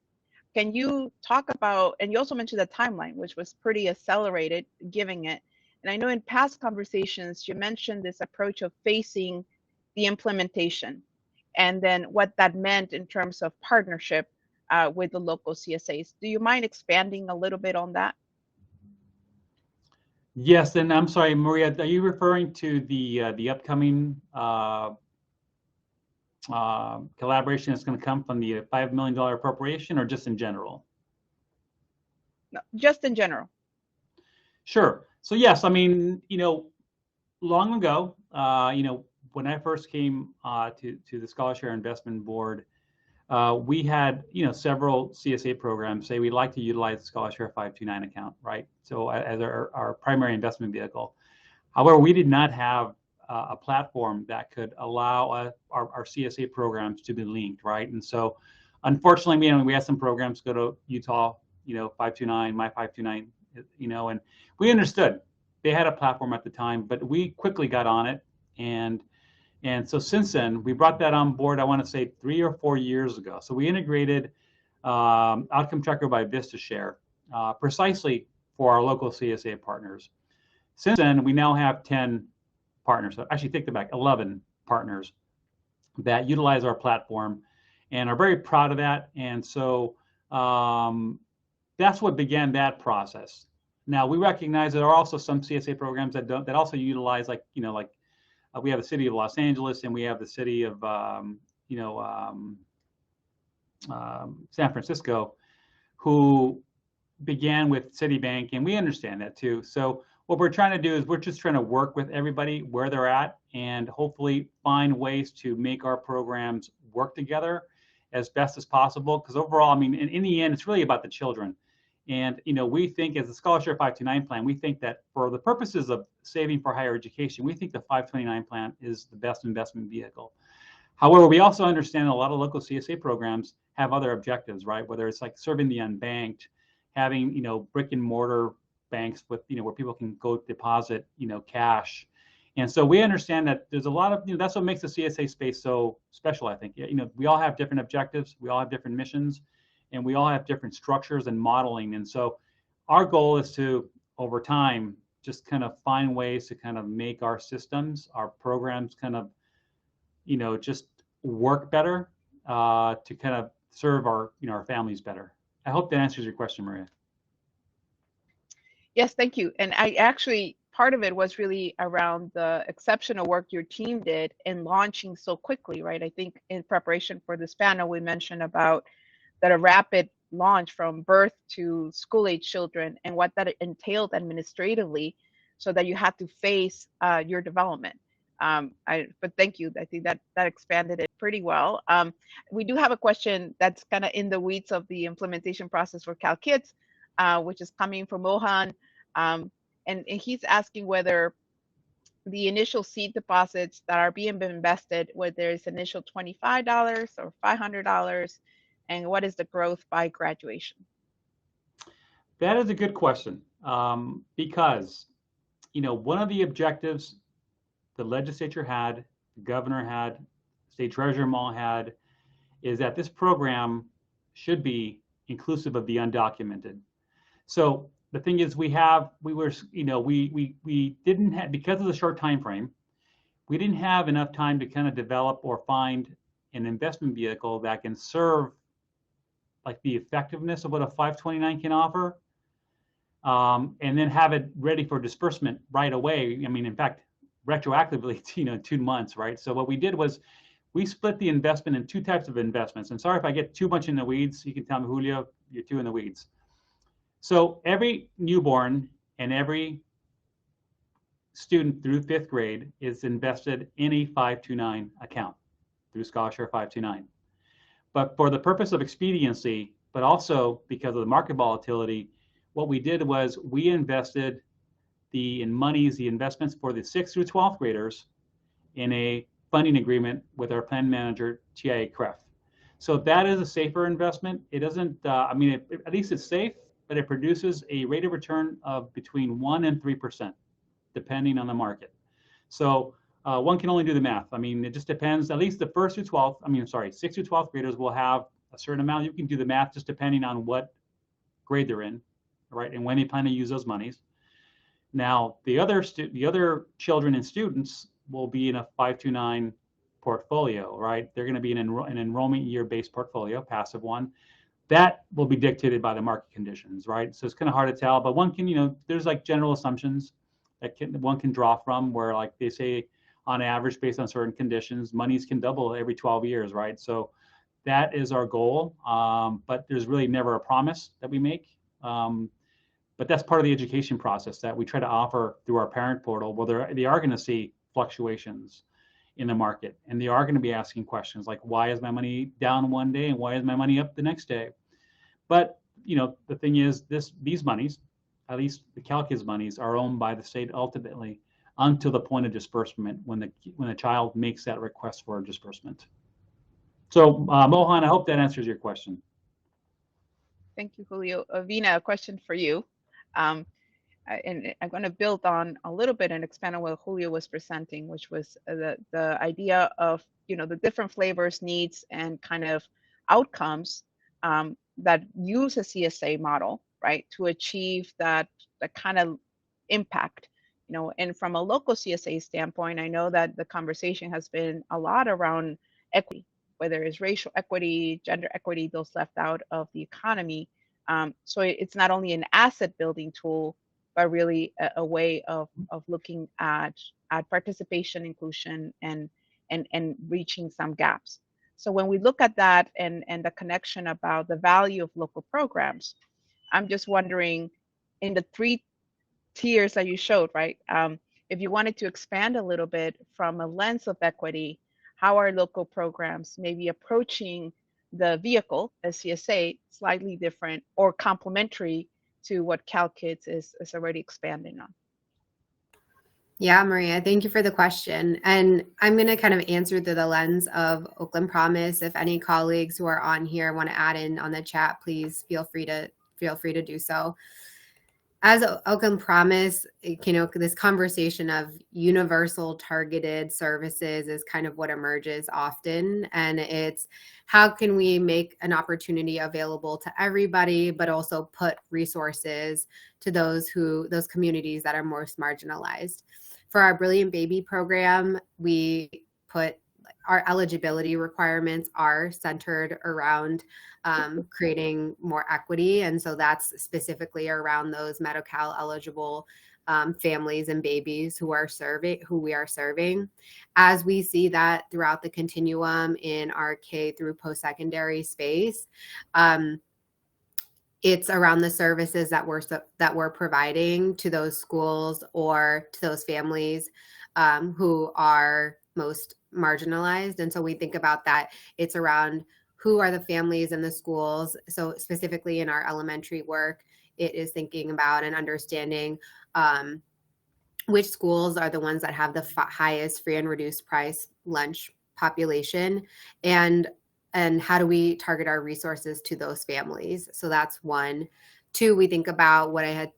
Can you talk about, and you also mentioned the timeline, which was pretty accelerated, giving it. And I know in past conversations, you mentioned this approach of phasing the implementation and then what that meant in terms of partnership with the local CSAs. Do you mind expanding a little bit on that? Yes, and I'm sorry, Maria, are you referring to the upcoming collaboration that's going to come from the $5 million appropriation, or just in general? No, just in general. Sure. So yes, I mean, long ago, when I first came to the Scholarship Investment Board, we had, several CSA programs say we'd like to utilize the Scholarship 529 account, right? So as our primary investment vehicle. However, we did not have a platform that could allow our CSA programs to be linked, right? And so, unfortunately, we had some programs go to Utah, 529, My 529, and we understood they had a platform at the time, but we quickly got on it. And so since then, we brought that on board, I want to say 3 or 4 years ago. So we integrated Outcome Tracker by VistaShare precisely for our local CSA partners. Since then, we now have 10 partners. So actually, take that back, 11 partners that utilize our platform and are very proud of that. And so that's what began that process. Now, we recognize there are also some CSA programs that also utilize, we have the city of Los Angeles and we have the city of San Francisco, who began with Citibank, and we understand that too. So what we're trying to do is we're just trying to work with everybody where they're at and hopefully find ways to make our programs work together as best as possible. Because overall, I mean, in the end, it's really about the children. And, we think as the Scholarship 529 plan, we think that for the purposes of saving for higher education, we think the 529 plan is the best investment vehicle. However, we also understand a lot of local CSA programs have other objectives, right? Whether it's like serving the unbanked, having, brick and mortar banks with, where people can go deposit, cash. And so we understand that there's a lot of, that's what makes the CSA space so special, I think. We all have different objectives. We all have different missions. And we all have different structures and modeling. And so our goal is to, over time, just kind of find ways to kind of make our systems, our programs kind of, just work better to kind of serve our, our families better. I hope that answers your question, Maria. Yes, thank you. And I actually, part of it was really around the exceptional work your team did in launching so quickly, right? I think in preparation for this panel, we mentioned about that a rapid launch from birth to school-age children and what that entailed administratively, so that you had to face your development. But thank you. I think that expanded it pretty well. We do have a question that's kind of in the weeds of the implementation process for CalKids, which is coming from Mohan. And he's asking whether the initial seed deposits that are being invested, whether it's initial $25 or $500, and what is the growth by graduation? That is a good question, because, one of the objectives the legislature had, the governor had, state treasurer Maul had, is that this program should be inclusive of the undocumented. So the thing is, we didn't have, because of the short time frame, we didn't have enough time to kind of develop or find an investment vehicle that can serve like the effectiveness of what a 529 can offer, and then have it ready for disbursement right away. I mean, in fact, retroactively, 2 months, right? So what we did was we split the investment in 2 types of investments. And sorry if I get too much in the weeds. You can tell me, Julio, you're too in the weeds. So every newborn and every student through 5th grade is invested in a 529 account through Scholarshare 529. But for the purpose of expediency, but also because of the market volatility, what we did was we invested the investments for the 6th through 12th graders in a funding agreement with our plan manager, TIAA-CREF. So that is a safer investment. It doesn't, at least it's safe, but it produces a rate of return of between 1% and 3%, depending on the market. So one can only do the math. I mean, it just depends. At least the 6th through 12th graders will have a certain amount. You can do the math just depending on what grade they're in, right, and when they plan to use those monies. Now, the other children and students will be in a 529 portfolio, right? They're going to be in an enrollment year-based portfolio, passive one. That will be dictated by the market conditions, right? So it's kind of hard to tell, but one can, there's like general assumptions that one can draw from, where like they say on average, based on certain conditions, monies can double every 12 years, right? So that is our goal, but there's really never a promise that we make. But that's part of the education process that we try to offer through our parent portal, where they are going to see fluctuations in the market, and they are going to be asking questions like, why is my money down one day and why is my money up the next day? But the thing is, these monies, at least the CalKids monies, are owned by the state ultimately until the point of disbursement, when the child makes that request for a disbursement. So Mohan, I hope that answers your question. Thank you, Julio. Vina, a question for you. And I'm going to build on a little bit and expand on what Julio was presenting, which was the idea of the different flavors, needs, and kind of outcomes that use a CSA model, right, to achieve that kind of impact. And from a local CSA standpoint, I know that the conversation has been a lot around equity, whether it's racial equity, gender equity, those left out of the economy. So it's not only an asset building tool, but really a way of looking at participation, inclusion, and reaching some gaps. So when we look at that and the connection about the value of local programs, I'm just wondering, in the 3 tiers that you showed, right? If you wanted to expand a little bit from a lens of equity, how are local programs maybe approaching the vehicle, as CSA, slightly different or complementary to what CalKids is already expanding on? Yeah, Maria, thank you for the question. And I'm going to kind of answer through the lens of Oakland Promise. If any colleagues who are on here want to add in on the chat, please feel free to do so. as Oakham Promise, this conversation of universal targeted services is kind of what emerges often. And it's how can we make an opportunity available to everybody, but also put resources to those communities that are most marginalized. For our Brilliant Baby program, we put our eligibility requirements are centered around creating more equity. And so that's specifically around those Medi-Cal eligible families and babies who we are serving. As we see that throughout the continuum in our K through post-secondary space, it's around the services that we're providing to those schools or to those families who are most marginalized. And so we think about that. It's around who are the families and the schools. So specifically in our elementary work, it is thinking about and understanding which schools are the ones that have the highest free and reduced price lunch population, and how do we target our resources to those families. So that's one. Two, we think about what I had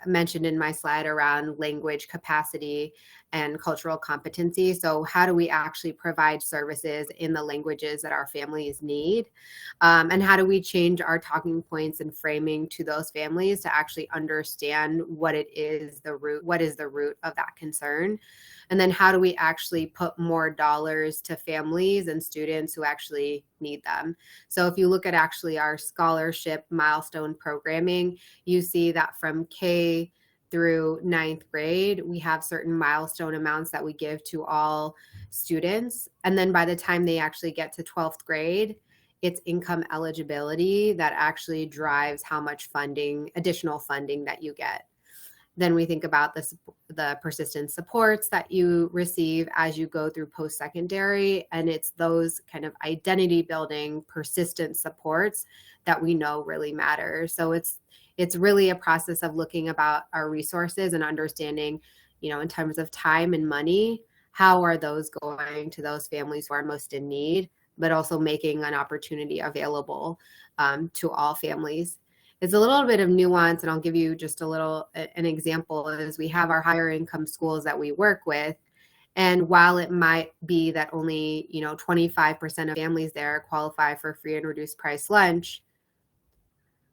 mentioned in my slide around language capacity and cultural competency. So how do we actually provide services in the languages that our families need? And how do we change our talking points and framing to those families to actually understand what is the root of that concern? And then how do we actually put more dollars to families and students who actually need them? So if you look at actually our scholarship milestone programming, you see that from K through 9th grade, we have certain milestone amounts that we give to all students. And then by the time they actually get to 12th grade, it's income eligibility that actually drives how much additional funding that you get. Then we think about the persistent supports that you receive as you go through post-secondary, and it's those kind of identity building persistent supports that we know really matter. So it's really a process of looking about our resources and understanding, in terms of time and money, how are those going to those families who are most in need, but also making an opportunity available to all families. It's a little bit of nuance, and I'll give you just an example. Is we have our higher income schools that we work with, and while it might be that only 25% of families there qualify for free and reduced price lunch,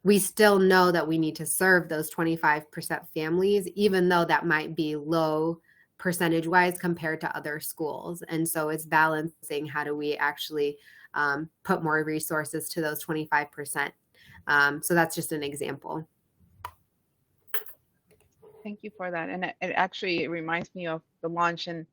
we still know that we need to serve those 25% families, even though that might be low percentage wise compared to other schools. And so it's balancing how do we actually put more resources to those 25%. So that's just an example. Thank you for that. And it actually reminds me of the launch in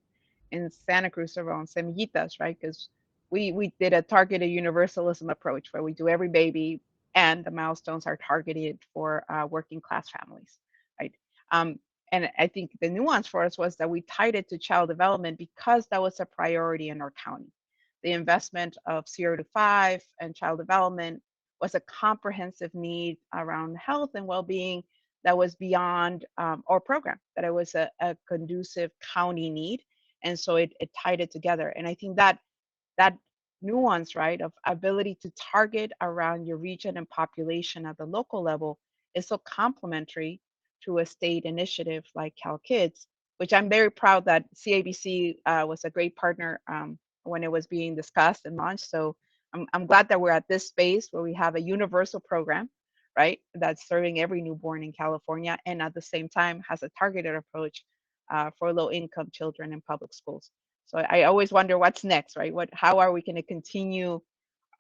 Santa Cruz around Semillitas, right? Because we did a targeted universalism approach where we do every baby, and the milestones are targeted for working class families, right? And I think the nuance for us was that we tied it to child development because that was a priority in our county. The investment of 0 to 5 and child development was a comprehensive need around health and well-being that was beyond our program, that it was a conducive county need. And so it tied it together. And I think that nuance, right, of ability to target around your region and population at the local level is so complementary to a state initiative like CalKids, which I'm very proud that CABC was a great partner when it was being discussed and launched. So I'm glad that we're at this space where we have a universal program, right, that's serving every newborn in California, and at the same time has a targeted approach for low-income children in public schools. So I always wonder what's next, right? How are we going to continue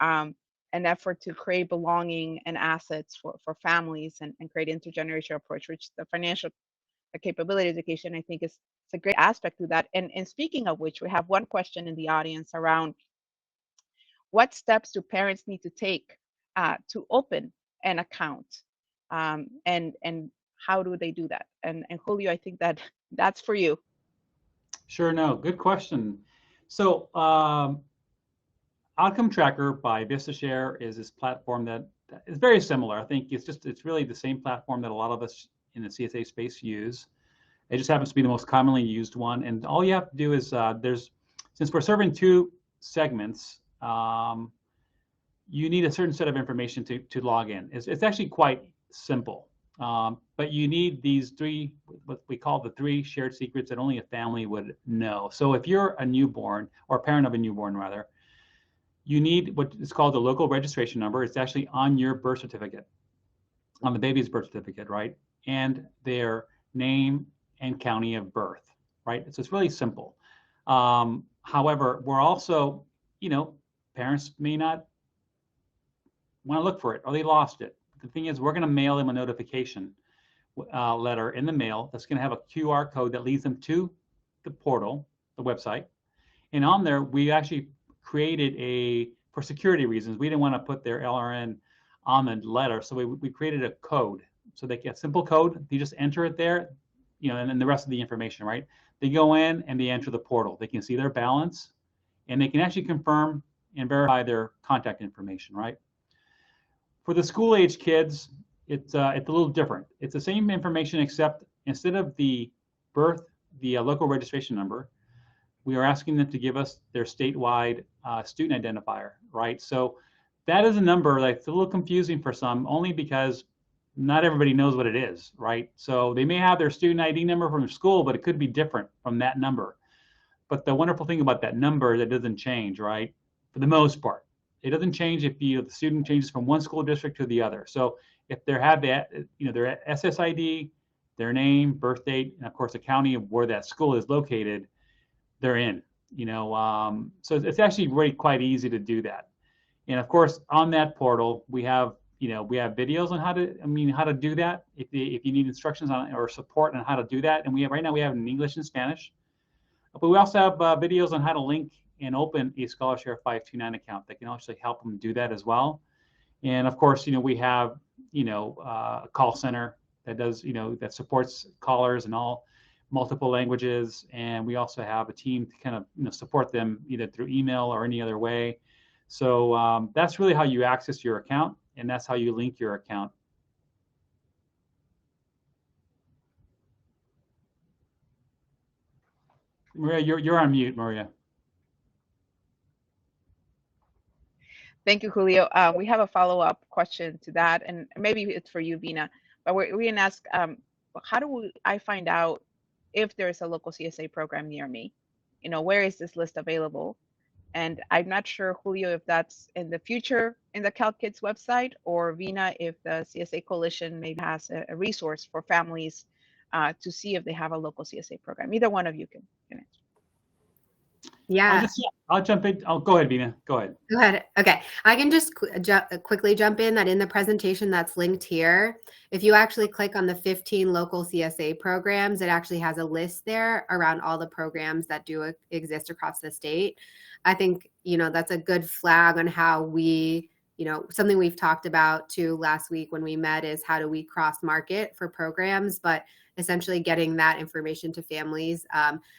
an effort to create belonging and assets for families and create intergenerational approach, which the financial capability education, I think, is a great aspect to that. And speaking of which, we have one question in the audience around what steps do parents need to take to open an account, and how do they do that? And Julio, I think that's for you. Sure, no, good question. So Outcome Tracker by VistaShare is this platform that is very similar. I think it's really the same platform that a lot of us in the CSA space use. It just happens to be the most commonly used one. And all you have to do is since we're serving 2 segments, you need a certain set of information to log in. It's actually quite simple. But you need these three, what we call the three shared secrets that only a family would know. So if you're a newborn, or a parent of a newborn rather, you need what is called the local registration number. It's actually on your birth certificate, on the baby's birth certificate, right? And their name and county of birth, right? So it's really simple. However, we're also, parents may not want to look for it, or they lost it. The thing is, we're going to mail them a notification letter in the mail that's going to have a QR code that leads them to the portal, the website. And on there, we actually created for security reasons, we didn't want to put their LRN on the letter. So we created a code. So they get a simple code. You just enter it there, and then the rest of the information, right? They go in and they enter the portal. They can see their balance, and they can actually confirm and verify their contact information, right? For the school age kids, it's a little different. It's the same information, except instead of the local registration number, we are asking them to give us their statewide student identifier, right? So that is a number that's a little confusing for some, only because not everybody knows what it is, right? So they may have their student ID number from school, but it could be different from that number. But the wonderful thing about that number, that doesn't change, right? For the most part, it doesn't change if the student changes from one school district to the other. So if they have that, their SSID, their name, birth date, and of course the county of where that school is located, they're in. So it's actually really quite easy to do that. And of course, on that portal, we have videos on how to do that. If you need instructions on or support on how to do that, and right now we have it in English and Spanish, but we also have videos on how to link and open a ScholarShare 529 account that can actually help them do that as well. And of course, we have a call center that does that supports callers in all multiple languages, and we also have a team to kind of support them either through email or any other way. So that's really how you access your account, and that's how you link your account. Maria, you're on mute, Maria. Thank you, Julio. We have a follow-up question to that, and maybe it's for you, Vina. But we're going to ask, how do I find out if there's a local CSA program near me? Where is this list available? And I'm not sure, Julio, if that's in the future in the CalKids website, or Vina, if the CSA Coalition maybe has a resource for families to see if they have a local CSA program. Either one of you can answer. Yeah. I'll jump in. Go ahead, Vina. Go ahead. Go ahead. Okay. I can just quickly jump in that in the presentation that's linked here, if you actually click on the 15 local CSA programs, it actually has a list there around all the programs that do exist across the state. I think, that's a good flag on how we, something we've talked about too last week when we met is how do we cross market for programs, but essentially getting that information to families.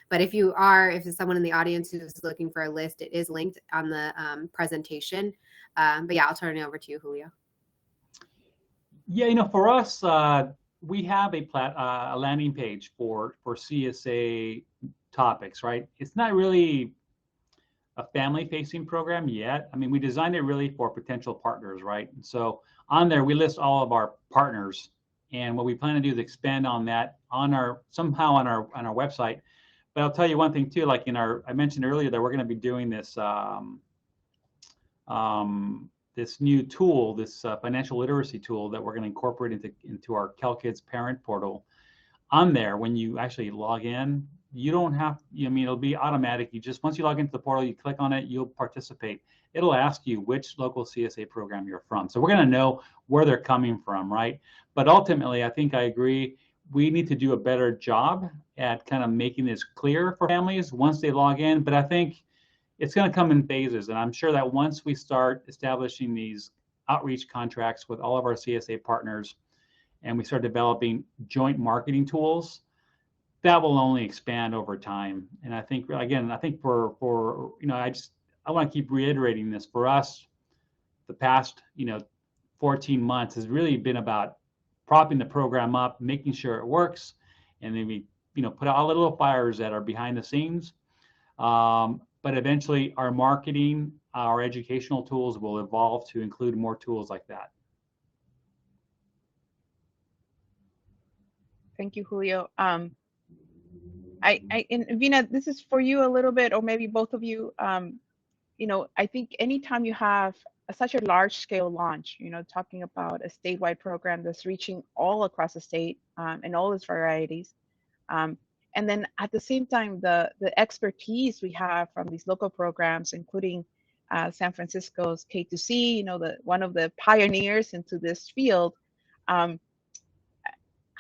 But if there's someone in the audience who's looking for a list, it is linked on the presentation. But yeah, I'll turn it over to you, Julio. Yeah, for us, we have a landing page for CSA topics, right? It's not really a family-facing program yet. We designed it really for potential partners, right? And so on there, we list all of our partners. And what we plan to do is expand on that on our website. But I'll tell you one thing too, like I mentioned earlier that we're going to be doing this this new tool, this financial literacy tool that we're going to incorporate into our CalKids parent portal. On there, when you actually log in, you don't have, it'll be automatic. Once you log into the portal, you click on it, you'll participate. It'll ask you which local CSA program you're from. So we're going to know where they're coming from, right? But ultimately, I think I agree, we need to do a better job at kind of making this clear for families once they log in. But I think it's going to come in phases. And I'm sure that once we start establishing these outreach contracts with all of our CSA partners and we start developing joint marketing tools, that will only expand over time. And I think, again, for I want to keep reiterating this. For us, the past 14 months has really been about propping the program up, making sure it works, and then we put out all the little fires that are behind the scenes. But eventually, our marketing, our educational tools will evolve to include more tools like that. Thank you, Julio. And Vina, this is for you a little bit, or maybe both of you. I think anytime you have such a large scale launch, talking about a statewide program that's reaching all across the state in all its varieties, um, and then at the same time, the expertise we have from these local programs, including San Francisco's K2C, one of the pioneers into this field. Um,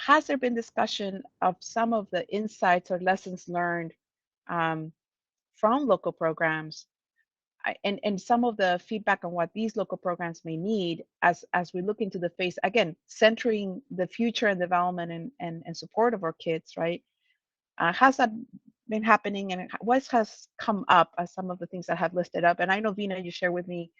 has there been discussion of some of the insights or lessons learned um, from local programs and some of the feedback on what these local programs may need as we look into the face, again, centering the future and development and support of our kids, right? Has that been happening, and what has come up as some of the things that have listed up? And I know, Vina, you shared with me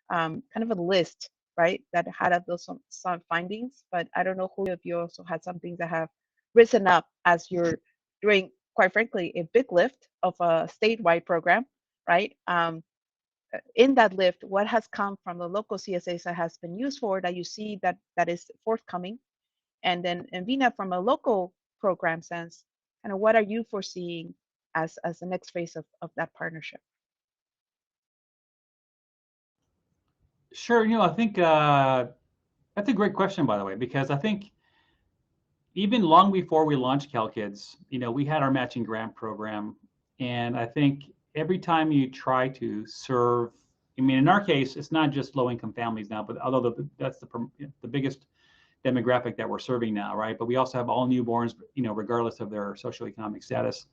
kind of a list, right, that had of those some findings, but I don't know, Julio, if you also had some things that have risen up as you're doing, quite frankly, a big lift of a statewide program, right? In that lift, what has come from the local CSAs that has been used for that you see that is forthcoming? And then, and Vina, from a local program sense, kind of what are you foreseeing as the next phase of that partnership? Sure. I think that's a great question, by the way, because I think even long before we launched CalKids, we had our matching grant program. And I think every time you try to serve, in our case, it's not just low-income families now, but although that's the biggest demographic that we're serving now, right? But we also have all newborns, regardless of their socioeconomic status.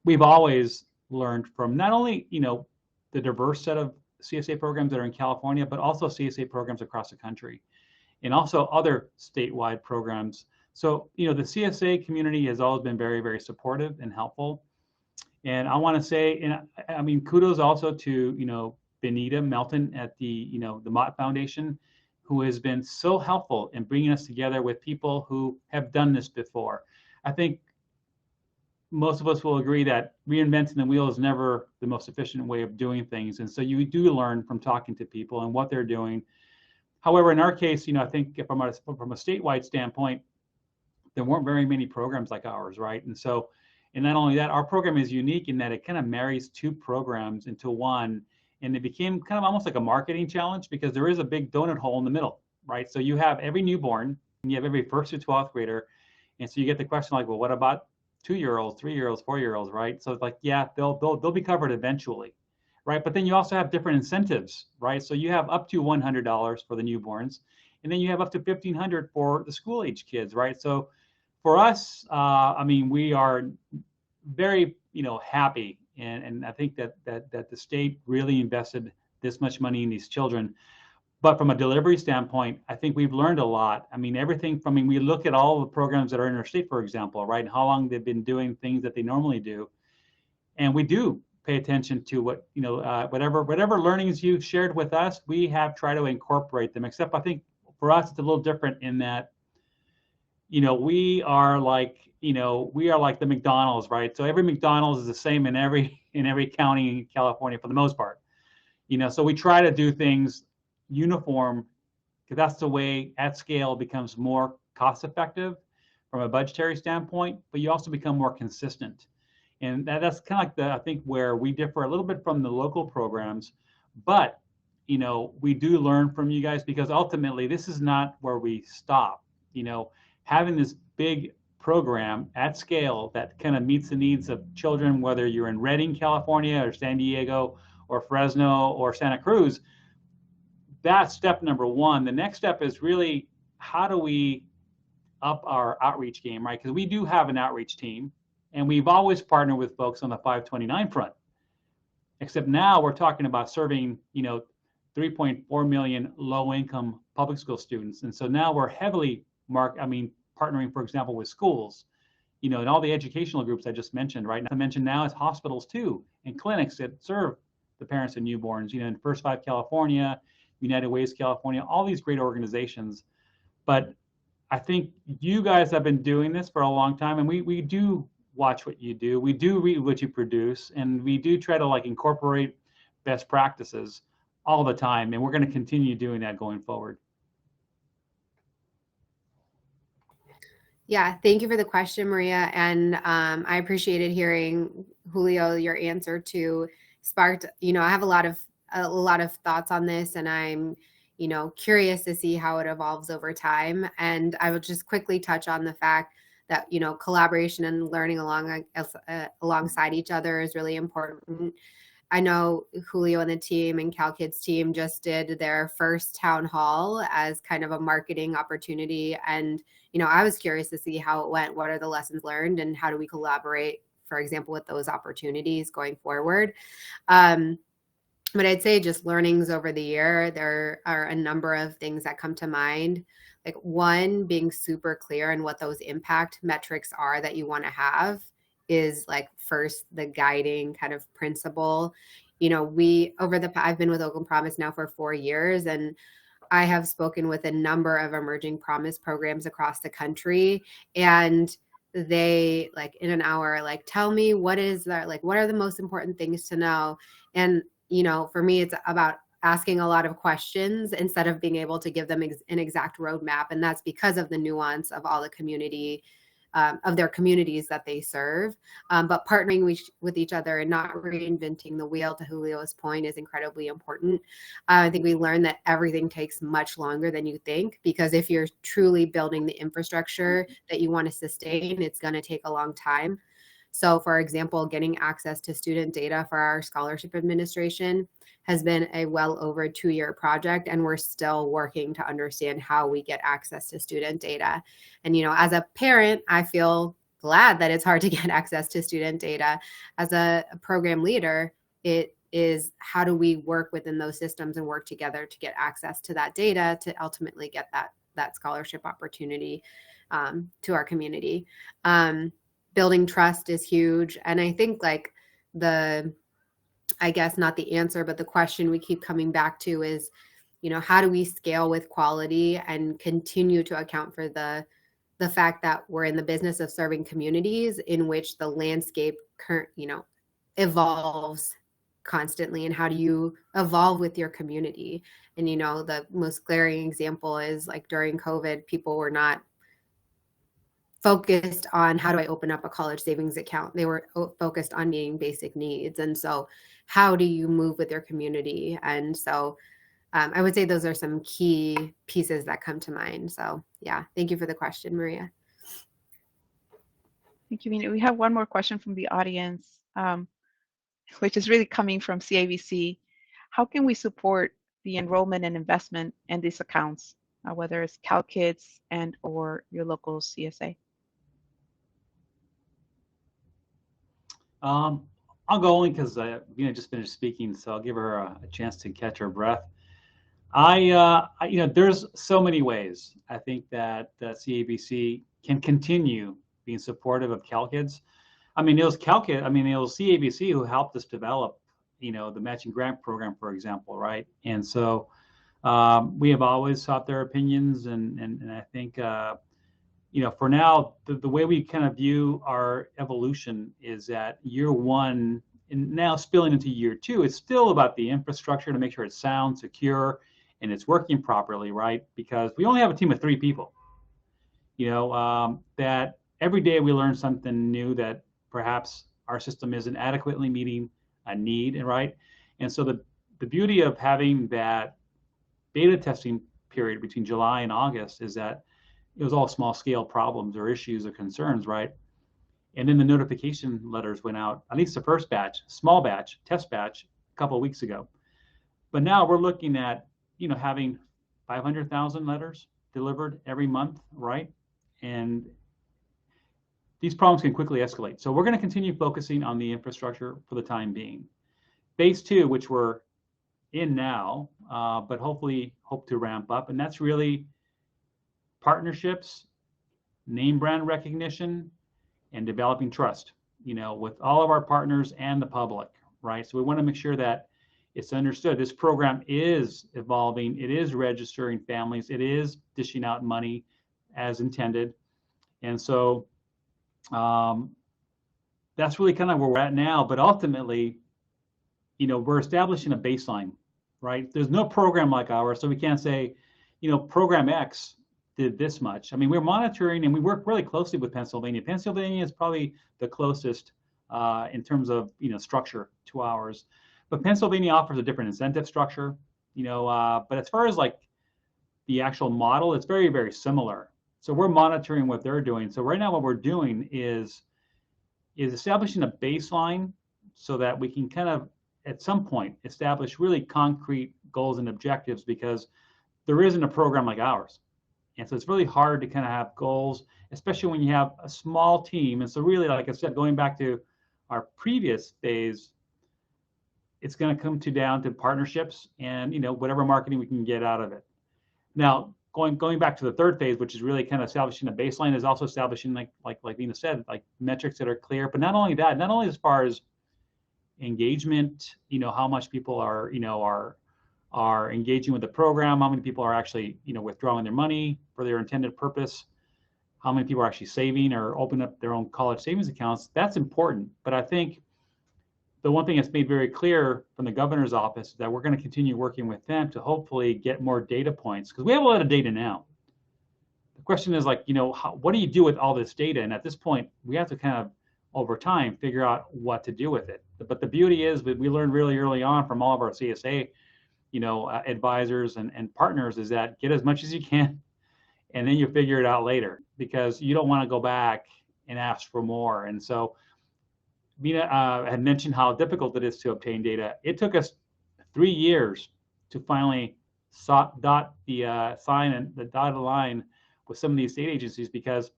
We've always learned from not only, the diverse set of CSA programs that are in California, but also CSA programs across the country, and also other statewide programs. So, the CSA community has always been very, very supportive and helpful. And I want to say, kudos also to, Benita Melton at the Mott Foundation, who has been so helpful in bringing us together with people who have done this before. I think most of us will agree that reinventing the wheel is never the most efficient way of doing things. And so you do learn from talking to people and what they're doing. However, in our case, I think from a statewide standpoint, there weren't very many programs like ours, right? And not only that, our program is unique in that it kind of marries two programs into one, and it became kind of almost like a marketing challenge because there is a big donut hole in the middle, right? So you have every newborn, and you have every 1st to 12th grader, and so you get the question like, well, what about 2-year-olds, 3-year-olds, 4-year-olds, right? So it's like, yeah, they'll be covered eventually, right? But then you also have different incentives, right? So you have up to $100 for the newborns, and then you have up to $1,500 for the school age kids, right? So for us, we are very, happy, and I think that the state really invested this much money in these children. But from a delivery standpoint, I think we've learned a lot. Everything from, we look at all the programs that are in our state, for example, right, and how long they've been doing things that they normally do. And we do pay attention to what, whatever learnings you've shared with us, we have tried to incorporate them, except I think for us, it's a little different in that, we are like the McDonald's, right? So every McDonald's is the same in every county in California for the most part. So we try to do things uniform, because that's the way at scale becomes more cost effective from a budgetary standpoint, but you also become more consistent. And that's kind of like I think where we differ a little bit from the local programs, but we do learn from you guys, because ultimately this is not where we stop. Having this big program at scale that kind of meets the needs of children, whether you're in Redding, California, or San Diego, or Fresno, or Santa Cruz, that's step number one. The next step is really, how do we up our outreach game, right? Because we do have an outreach team, and we've always partnered with folks on the 529 front. Except now we're talking about serving, 3.4 million low-income public school students, and so now we're heavily partnering, for example, with schools, and all the educational groups I just mentioned, right? Not to mention now it's hospitals too, and clinics that serve the parents and newborns, in First 5 California, United Ways California, all these great organizations. But I think you guys have been doing this for a long time, and we do watch what you do. We do read what you produce, and we do try to incorporate best practices all the time. And we're going to continue doing that going forward. Yeah, thank you for the question, Maria. And I appreciated hearing, Julio, your answer to sparked, I have a lot of thoughts on this, and I'm, curious to see how it evolves over time. And I will just quickly touch on the fact that, collaboration and learning alongside each other is really important. I know Julio and the team and CalKids team just did their first town hall as kind of a marketing opportunity. And, I was curious to see how it went. What are the lessons learned and how do we collaborate, for example, with those opportunities going forward? But I'd say just learnings over the year, there are a number of things that come to mind. Like one, being super clear on what those impact metrics are that you want to have is like first the guiding kind of principle. I've been with Oakland Promise now for 4 years, and I have spoken with a number of emerging promise programs across the country, and they like in an hour, like, tell me what are the most important things to know. And, for me, it's about asking a lot of questions instead of being able to give them an exact roadmap. And that's because of the nuance of all the community of their communities that they serve. But partnering with each other and not reinventing the wheel, to Julio's point, is incredibly important. I think we learned that everything takes much longer than you think, because if you're truly building the infrastructure that you want to sustain, it's going to take a long time. So, for example, getting access to student data for our scholarship administration has been a well over 2-year project, and we're still working to understand how we get access to student data. And, as a parent, I feel glad that it's hard to get access to student data. As a program leader, it is how do we work within those systems and work together to get access to that data to ultimately get that scholarship opportunity to our community. Building trust is huge. And I think I guess not the answer, but the question we keep coming back to is, how do we scale with quality and continue to account for the fact that we're in the business of serving communities in which the landscape evolves constantly, and how do you evolve with your community? And, the most glaring example is like during COVID, people were not focused on how do I open up a college savings account. They were focused on meeting basic needs. And so how do you move with your community? And so I would say those are some key pieces that come to mind. So yeah, thank you for the question, Maria. Thank you, Mina. We have one more question from the audience, which is really coming from CAVC. How can we support the enrollment and investment in these accounts, whether it's CalKids and or your local CSA? I'll go only because Vina just finished speaking, so I'll give her a chance to catch her breath. There's so many ways I think that CAVC can continue being supportive of CalKids. It was CAVC who helped us develop, the matching grant program, for example, right? And so we have always sought their opinions, and I think for now, the way we kind of view our evolution is that year one, and now spilling into year two, it's still about the infrastructure to make sure it's sound, secure, and it's working properly, right? Because we only have a team of 3 people. That every day we learn something new that perhaps our system isn't adequately meeting a need, right? And so the beauty of having that beta testing period between July and August is that it was all small scale problems or issues or concerns, right? And then the notification letters went out, at least the first batch, small batch, test batch, a couple of weeks ago. But now we're looking at, having 500,000 letters delivered every month, right? And these problems can quickly escalate. So we're going to continue focusing on the infrastructure for the time being. Phase 2, which we're in now, but hopefully hope to ramp up, and that's really partnerships, name brand recognition, and developing trust, with all of our partners and the public, right? So we want to make sure that it's understood this program is evolving, it is registering families, it is dishing out money as intended. And so that's really kind of where we're at now. But ultimately, we're establishing a baseline, right? There's no program like ours, so we can't say, program X did this much. I mean, we're monitoring and we work really closely with Pennsylvania. Pennsylvania is probably the closest in terms of structure to ours, but Pennsylvania offers a different incentive structure. But as far as like the actual model, it's very, very similar. So we're monitoring what they're doing. So right now, what we're doing is establishing a baseline so that we can kind of at some point establish really concrete goals and objectives, because there isn't a program like ours. And so it's really hard to kind of have goals, especially when you have a small team. And so really, like I said, going back to our previous phase, it's going to come down to partnerships and whatever marketing we can get out of it. Now, going back to the third phase, which is really kind of establishing a baseline, is also establishing like Vina said, like metrics that are clear. But not only that, not only as far as engagement, how much people are engaging with the program, how many people are actually withdrawing their money for their intended purpose, how many people are actually saving or opening up their own college savings accounts. That's important. But I think the one thing that's made very clear from the governor's office is that we're going to continue working with them to hopefully get more data points, because we have a lot of data now. The question is like, what do you do with all this data? And at this point, we have to kind of over time figure out what to do with it. But the beauty is that we learned really early on from all of our CSA advisors and partners, is that get as much as you can and then you figure it out later, because you don't want to go back and ask for more. And so Vina had mentioned how difficult it is to obtain data. It took us 3 years to finally dot the sign and the dotted line with some of these state agencies, because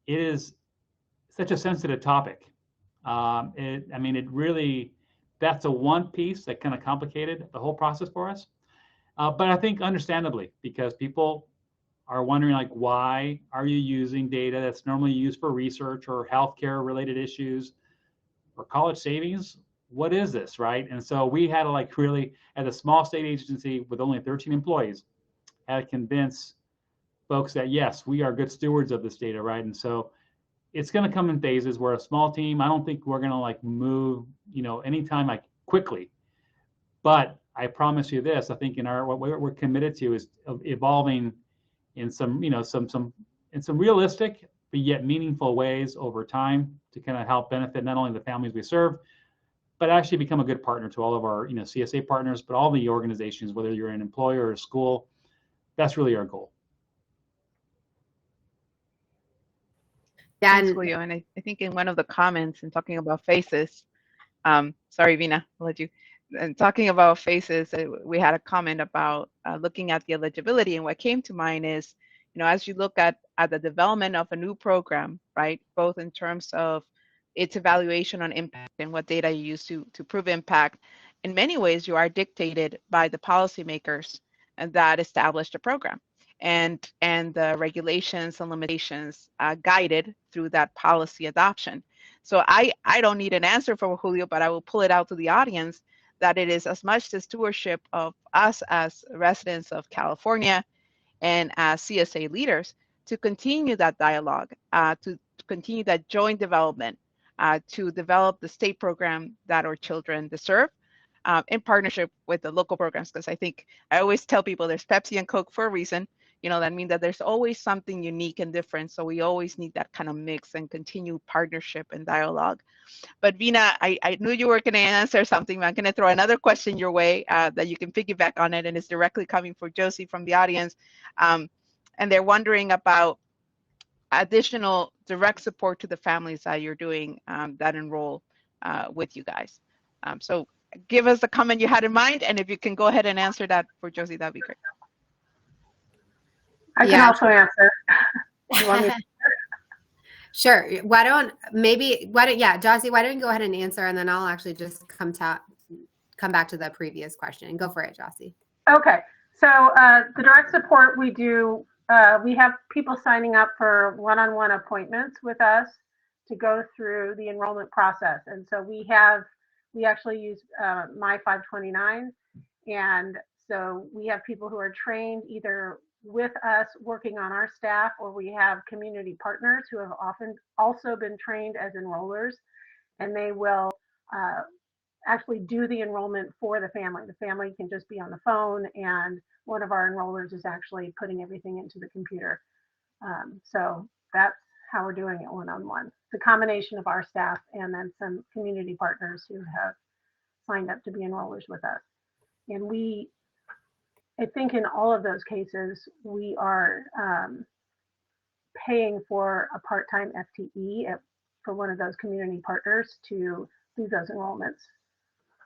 it is such a sensitive topic. It really, that's a one piece that kind of complicated the whole process for us. But I think understandably, because people are wondering, like, why are you using data that's normally used for research or healthcare related issues or college savings? What is this, right? And so we had to really, as a small state agency with only 13 employees, had to convince folks that yes, we are good stewards of this data, right? And so it's going to come in phases. We're a small team. I don't think we're going to move, anytime quickly. But I promise you this: I think what we're committed to is evolving in some, some realistic but yet meaningful ways over time to kind of help benefit not only the families we serve, but actually become a good partner to all of our, CSA partners, but all the organizations, whether you're an employer or a school. That's really our goal. Yeah, Thanks, Julio. And I think in one of the comments, in talking about faces, sorry, Vina, I'll let you. And talking about faces, we had a comment about looking at the eligibility, and what came to mind is, as you look at the development of a new program, right, both in terms of its evaluation on impact and what data you use to prove impact, in many ways you are dictated by the policymakers that established the program, and the regulations and limitations guided through that policy adoption. So I don't need an answer from Julio, but I will pull it out to the audience that it is as much the stewardship of us as residents of California and as CSA leaders to continue that dialogue, to continue that joint development, to develop the state program that our children deserve, in partnership with the local programs. Because I always tell people there's Pepsi and Coke for a reason. That means that there's always something unique and different. So we always need that kind of mix and continued partnership and dialogue. But Vina, I knew you were going to answer something. I'm going to throw another question your way that you can piggyback on it, and it's directly coming for Josie from the audience. And they're wondering about additional direct support to the families that you're doing that enroll with you guys. So give us the comment you had in mind, and if you can go ahead and answer that for Josie, that'd be great. I can also answer. You want me to? Sure. Josie, why don't you go ahead and answer, and then I'll actually just come back to the previous question. Go for it, Josie. Okay. So the direct support we do, we have people signing up for one-on-one appointments with us to go through the enrollment process. And so we actually use My 529. And so we have people who are trained either with us working on our staff, or we have community partners who have often also been trained as enrollers, and they will actually do the enrollment for the family. The family can just be on the phone, and one of our enrollers is actually putting everything into the computer. So that's how we're doing it one-on-one. It's a combination of our staff and then some community partners who have signed up to be enrollers with us. And I think in all of those cases, we are paying for a part-time FTE for one of those community partners to do those enrollments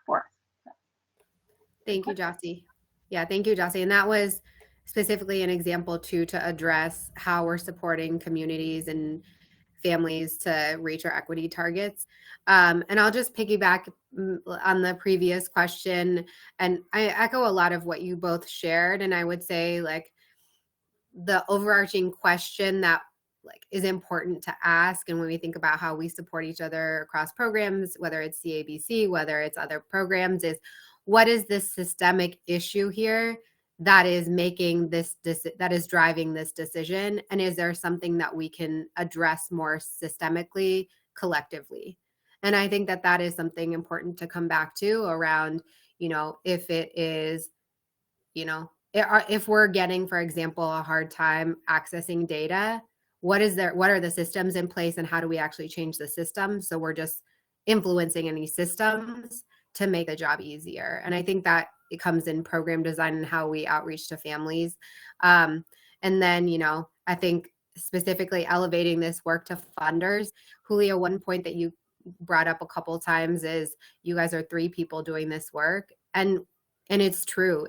for us. Thank you, Jossie. Yeah, thank you, Jossie. And that was specifically an example too, to address how we're supporting communities and families to reach our equity targets. And I'll just piggyback on the previous question. And I echo a lot of what you both shared. And I would say, like, the overarching question that is important to ask, and when we think about how we support each other across programs, whether it's CABC, whether it's other programs, is what is this systemic issue here that is making that is driving this decision, and is there something that we can address more systemically, collectively? And I think that that is something important to come back to around, if it is, if we're getting, for example, a hard time accessing data, what are the systems in place, and how do we actually change the system so we're just influencing any systems to make the job easier? And I think that it comes in program design and how we outreach to families. And then, I think specifically elevating this work to funders. Julio, one point that you brought up a couple of times is you guys are 3 people doing this work. And it's true.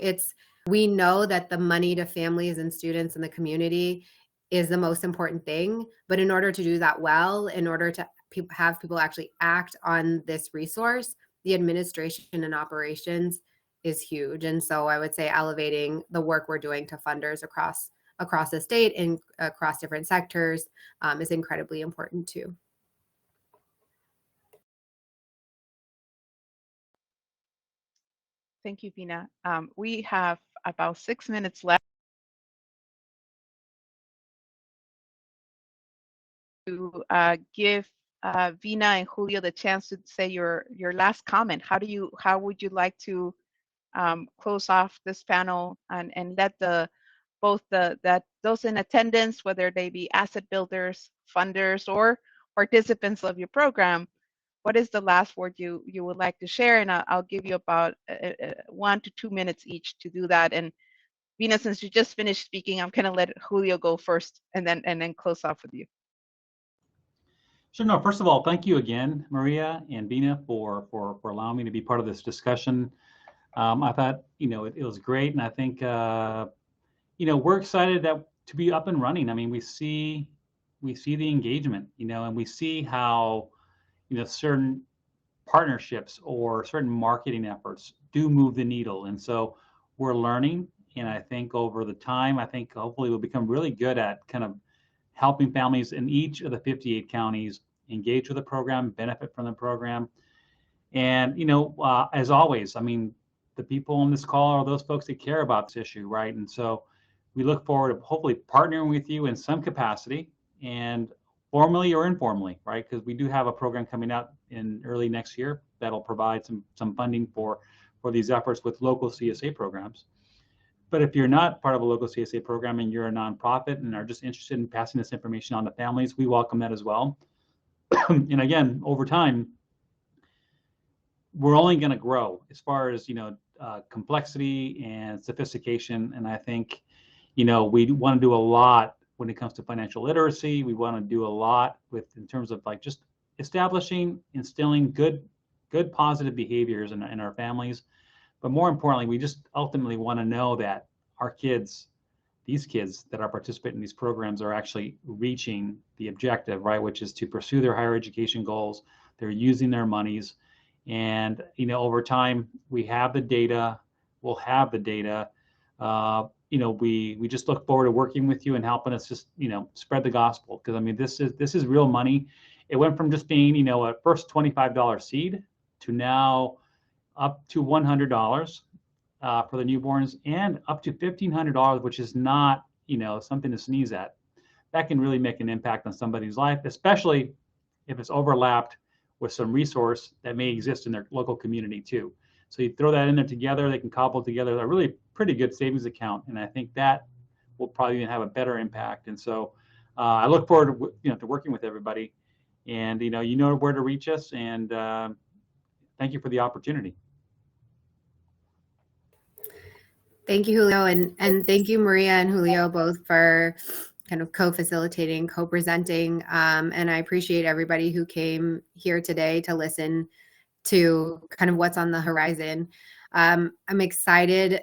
We know that the money to families and students in the community is the most important thing. But in order to do that well, in order to have people actually act on this resource, the administration and operations is huge. And so I would say elevating the work we're doing to funders across the state and across different sectors is incredibly important too. Thank you, Vina. We have about 6 minutes left to give Vina and Julio the chance to say your last comment. How would you like to close off this panel and let those in attendance, whether they be asset builders, funders, or participants of your program, what is the last word you would like to share? And I'll give you about 1 to 2 minutes each to do that. And Vina, since you just finished speaking, I'm gonna let Julio go first, and then close off with you. Sure. No, first of all, thank you again, Maria and Vina, for allowing me to be part of this discussion. I thought, it was great. And I think, we're excited to be up and running. I mean, we see the engagement, and we see how, certain partnerships or certain marketing efforts do move the needle. And so we're learning. And I think over the time, hopefully we'll become really good at kind of helping families in each of the 58 counties engage with the program, benefit from the program. And, as always, I mean, the people on this call are those folks that care about this issue, right? And so we look forward to hopefully partnering with you in some capacity, and formally or informally, right? Because we do have a program coming out in early next year that'll provide some funding for these efforts with local CSA programs. But if you're not part of a local CSA program and you're a nonprofit and are just interested in passing this information on to families, we welcome that as well. And again, over time, we're only going to grow as far as, complexity and sophistication. And I think, we want to do a lot when it comes to financial literacy. We want to do a lot in terms of just instilling good positive behaviors in our families. But more importantly, we just ultimately want to know that our kids, these kids that are participating in these programs, are actually reaching the objective, right, which is to pursue their higher education goals. They're using their monies. And, over time, we have the data. We'll have the data. We just look forward to working with you and helping us just, spread the gospel. Because, I mean, this is real money. It went from just being, a first $25 seed to now up to $100 for the newborns, and up to $1,500, which is not, something to sneeze at. That can really make an impact on somebody's life, especially if it's overlapped with some resource that may exist in their local community too. So you throw that in there together, they can cobble together a really pretty good savings account, and I think that will probably even have a better impact. And so I look forward to, to working with everybody, and you know where to reach us. And thank you for the opportunity. Thank you, Julio, and thank you, Maria and Julio, both for kind of co-facilitating, co-presenting, and I appreciate everybody who came here today to listen to kind of what's on the horizon. I'm excited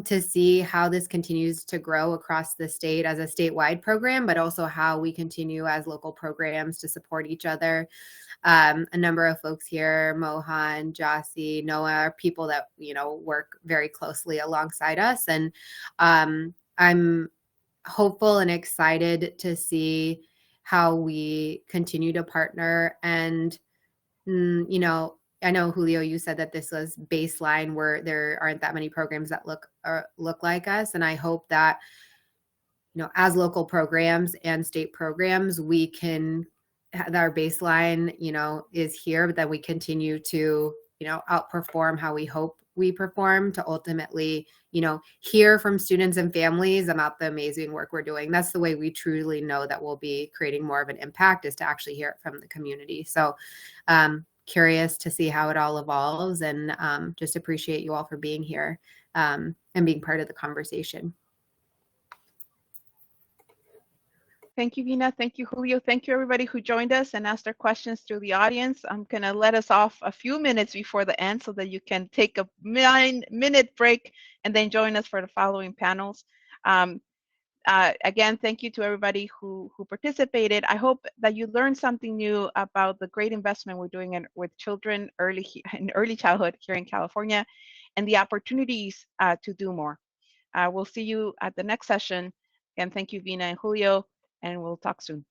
to see how this continues to grow across the state as a statewide program, but also how we continue as local programs to support each other. A number of folks here, Mohan, Jossie, Noah, are people that, work very closely alongside us. And I'm hopeful and excited to see how we continue to partner. And, I know, Julio, you said that this was baseline where there aren't that many programs that look like us. And I hope that, as local programs and state programs, we can, our baseline, is here, but that we continue to, outperform how we hope we perform to ultimately, hear from students and families about the amazing work we're doing. That's the way we truly know that we'll be creating more of an impact, is to actually hear it from the community. So, curious to see how it all evolves, and just appreciate you all for being here and being part of the conversation. Thank you, Vina. Thank you, Julio. Thank you, everybody who joined us and asked their questions through the audience. I'm going to let us off a few minutes before the end so that you can take a 9-minute break and then join us for the following panels. Again, thank you to everybody who participated. I hope that you learned something new about the great investment we're doing with children in early childhood here in California, and the opportunities to do more. We'll see you at the next session. Again, thank you, Vina and Julio, and we'll talk soon.